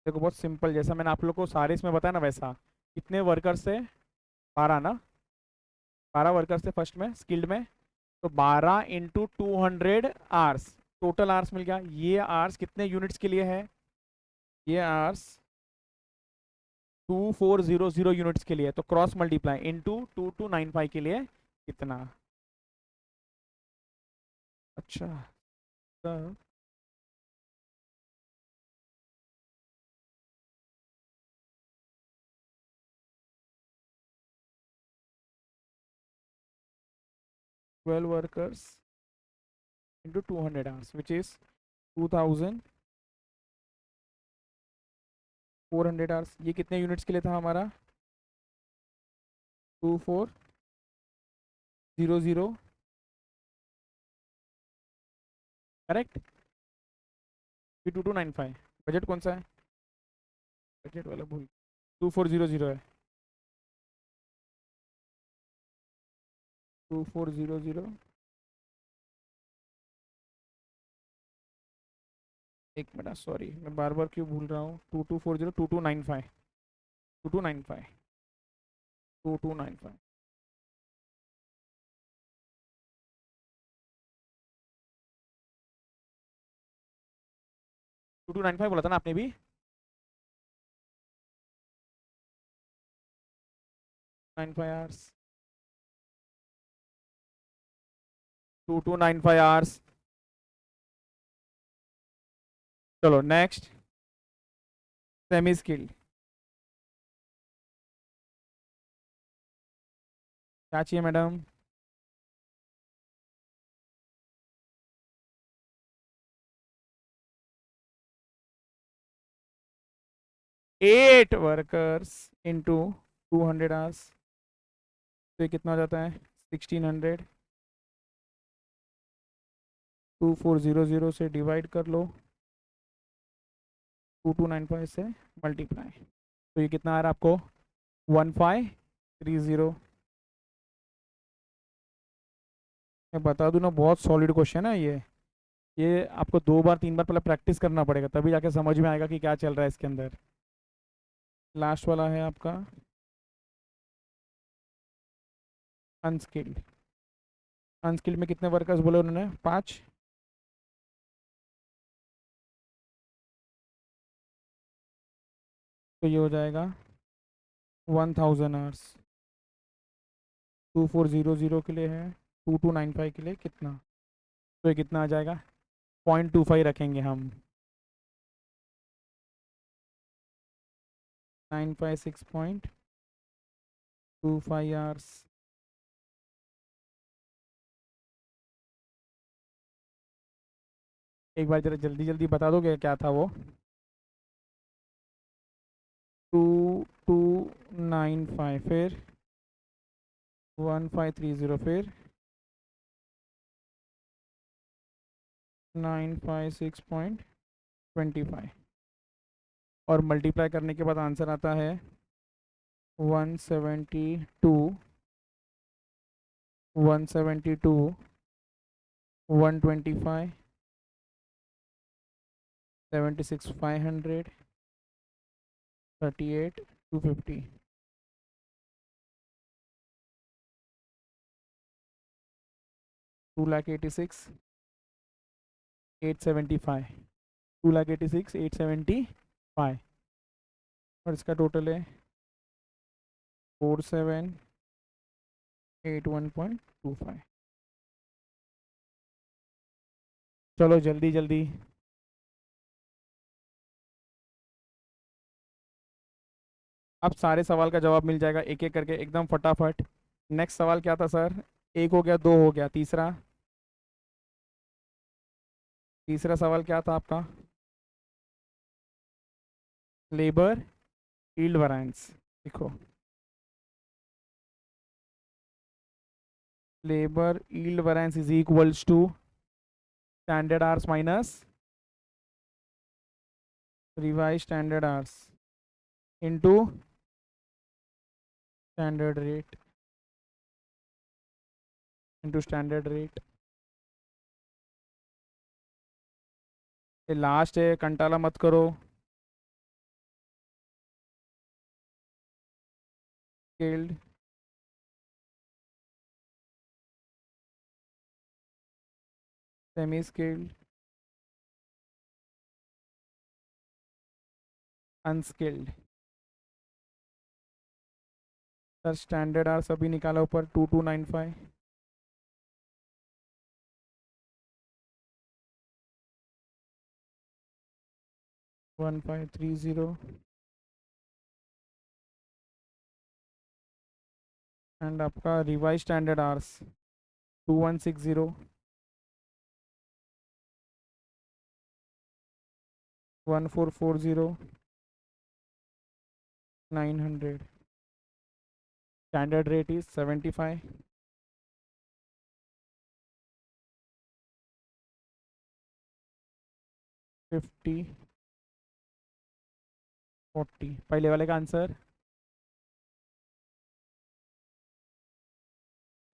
देखो बहुत सिंपल, जैसा मैंने आप लोग को सारे इसमें बताया ना वैसा। कितने वर्कर्स से? 12 ना, 12 वर्कर्स थे फर्स्ट में स्किल्ड में। तो 12 इंटू 200 आवर्स, टोटल आवर्स मिल गया। ये आवर्स कितने यूनिट्स के लिए है? ये आवर्स 2400 यूनिट्स के लिए। तो क्रॉस मल्टीप्लाई इंटू 2295 के लिए कितना? अच्छा, तो 12 workers into 200 hours which is 2400 hours. ये कितने यूनिट्स के लिए था हमारा? 2400, करेक्ट। फिर 2295। बजट कौन सा है? बजट वाला भूल, 2400 है। 2400, एक मिनट सॉरी, मैं बार बार क्यों भूल रहा हूँ। 2240, 2295, 2295, 2295। 2295 बोला था ना आपने भी? 95 आवर्स, 2295 आवर्स। चलो नेक्स्ट, सेमी स्किल्ड। क्या चाहिए मैडम? 8 workers into 200 hours. तो ये कितना हो जाता है? 1600। 2400 से डिवाइड कर लो, 2295 से मल्टीप्लाई। तो ये कितना आ रहा है आपको? 1530। मैं बता दूं ना, बहुत सॉलिड क्वेश्चन है ये आपको 2 बार 3 बार पहले प्रैक्टिस करना पड़ेगा, तभी जाके समझ में आएगा कि क्या चल रहा है इसके अंदर। लास्ट वाला है आपका अनस्किल्ड। अनस्किल्ड में कितने वर्कर्स बोले उन्होंने? 5। तो ये हो जाएगा 1000 आवर्स। 2400 के लिए है, 2295 के लिए कितना? तो ये कितना आ जाएगा? 0.25 रखेंगे हम। 956 25 आवर्स। एक बार जरा जल्दी जल्दी बता दोगे क्या था वो? 2295, फिर 1530, फिर 956.25, और मल्टीप्लाई करने के बाद आंसर आता है 172, 172, 125, 76, 500, 38, 250। 2,86,875, 2,86,875, और इसका टोटल है 4781.25। चलो जल्दी जल्दी। अब सारे सवाल का जवाब मिल जाएगा एक एक करके, एकदम फटाफट। नेक्स्ट सवाल क्या था सर? एक हो गया, दो हो गया, तीसरा? तीसरा सवाल क्या था आपका? Labour yield variance. देखो, labour yield variance is equals to standard hours minus revise standard hours into standard rate, into standard rate. ये लास्ट है, कंटाला मत करो। Skilled, semi skilled, unskilled. Sir standard hours अभी निकाला ऊपर 2295, 1530, एंड आपका revise standard hours 2160, 1440, 900। Standard rate is 75, 50, 40। पहले वाले का आंसर?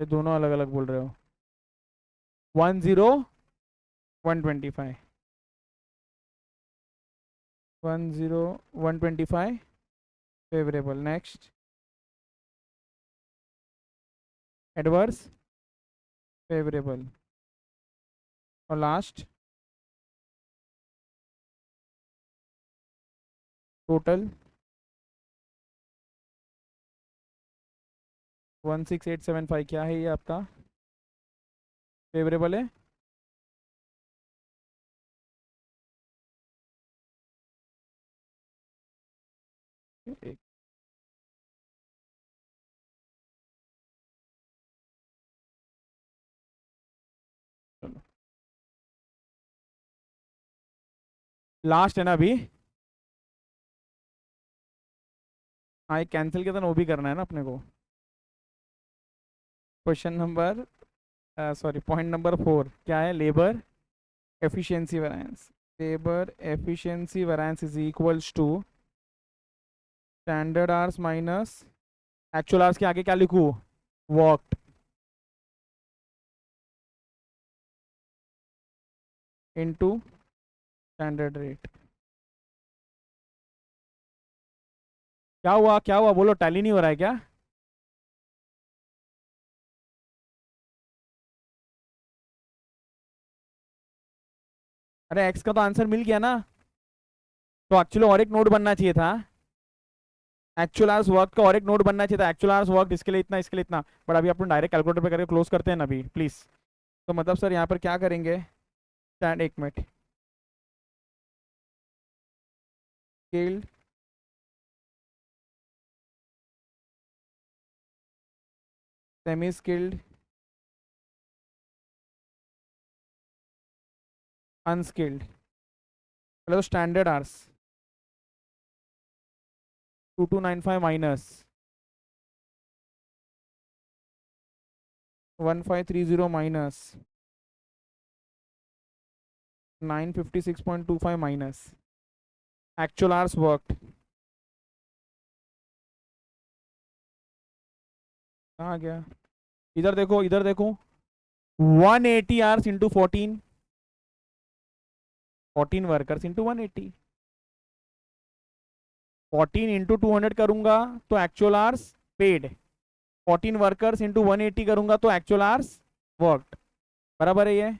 ये दोनों अलग अलग बोल रहे हो। 10, 125, 10, 125 फेवरेबल। नेक्स्ट, एडवर्स फेवरेबल, और लास्ट टोटल 16875। क्या है ये आपका? फेवरेबल है। एक, चलो लास्ट है ना अभी? हाँ, एक कैंसिल किया था ना, वो भी करना है ना अपने को। Question number, sorry, point number 4 क्या है? Labour efficiency variance. Labour efficiency variance is equals to standard hours minus actual hours के आगे क्या लिखूँ? Worked, into standard rate. क्या हुआ, क्या हुआ? बोलो, टैली नहीं हो रहा है क्या? अरे एक्स का तो आंसर मिल गया ना, तो एक्चुअली और एक नोट बनना चाहिए था। एक्चुअल आवर्स वर्क का और एक नोट बनना चाहिए था। एक्चुअल आवर्स वर्क इसके लिए इतना, इसके लिए इतना। बट अभी अपन डायरेक्ट कैलकुलेटर पे करके क्लोज करते हैं ना अभी, प्लीज। तो मतलब सर यहाँ पर क्या करेंगे? स्टैंड, एक मिनट। स्केल्ड, सेमी स्किल्ड, अनस्किल्ड, पहले तो standard hours 2295 minus 1530 minus 956.25 minus actual hours worked, कहाँ गया, इधर देखो इधर देखो, 180 hours into 14, 14 workers into 180, 14 into 200 करूंगा तो actual hours paid, 14 workers into 180 करूंगा तो एक्चुअल आवर्स वर्कड, बराबर है ये।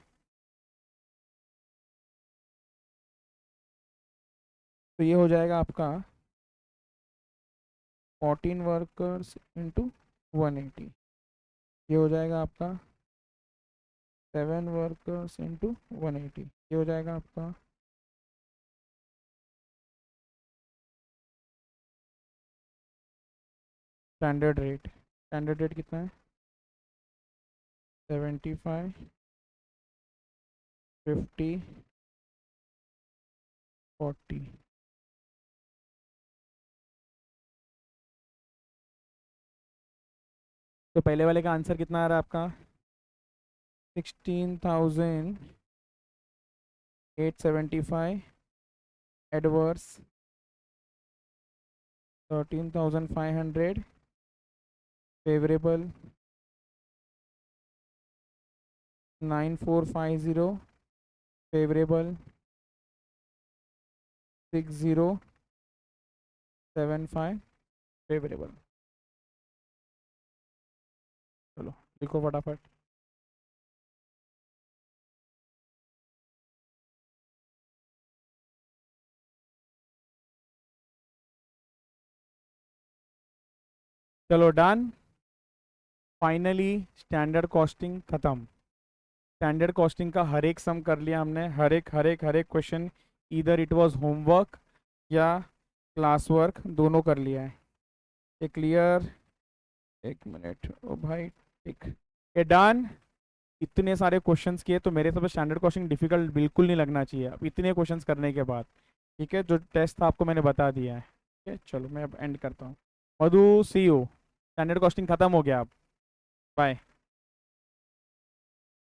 तो ये हो जाएगा आपका 14 वर्कर्स इंटू 180, ये हो जाएगा आपका 7 वर्कर्स इंटू 180, ये हो जाएगा आपका स्टैंडर्ड रेट कितना है, 75, 50, 40। तो पहले वाले का आंसर कितना आ रहा है आपका, 16,875, एडवर्स 13,500, फेवरेबल 9450, फेवरेबल 6075, फेवरेबल। चलो लिखो फटाफट। चलो डन, फाइनली स्टैंडर्ड कॉस्टिंग खत्म। स्टैंडर्ड कॉस्टिंग का हर एक सम कर लिया हमने, हर एक क्वेश्चन, इधर इट वाज होमवर्क या क्लास वर्क, दोनों कर लिया है। ये क्लियर, एक मिनट ओ भाई, ठीक, ये डन। इतने सारे क्वेश्चंस किए तो मेरे हिसाब से स्टैंडर्ड कॉस्टिंग डिफिकल्ट बिल्कुल नहीं लगना चाहिए अब इतने क्वेश्चंस करने के बाद। ठीक है, जो टेस्ट था आपको मैंने बता दिया है। ठीक है, चलो मैं अब एंड करता हूँ। मधु सी यू, स्टैंडर्ड कॉस्टिंग खत्म हो गया अब, बाय।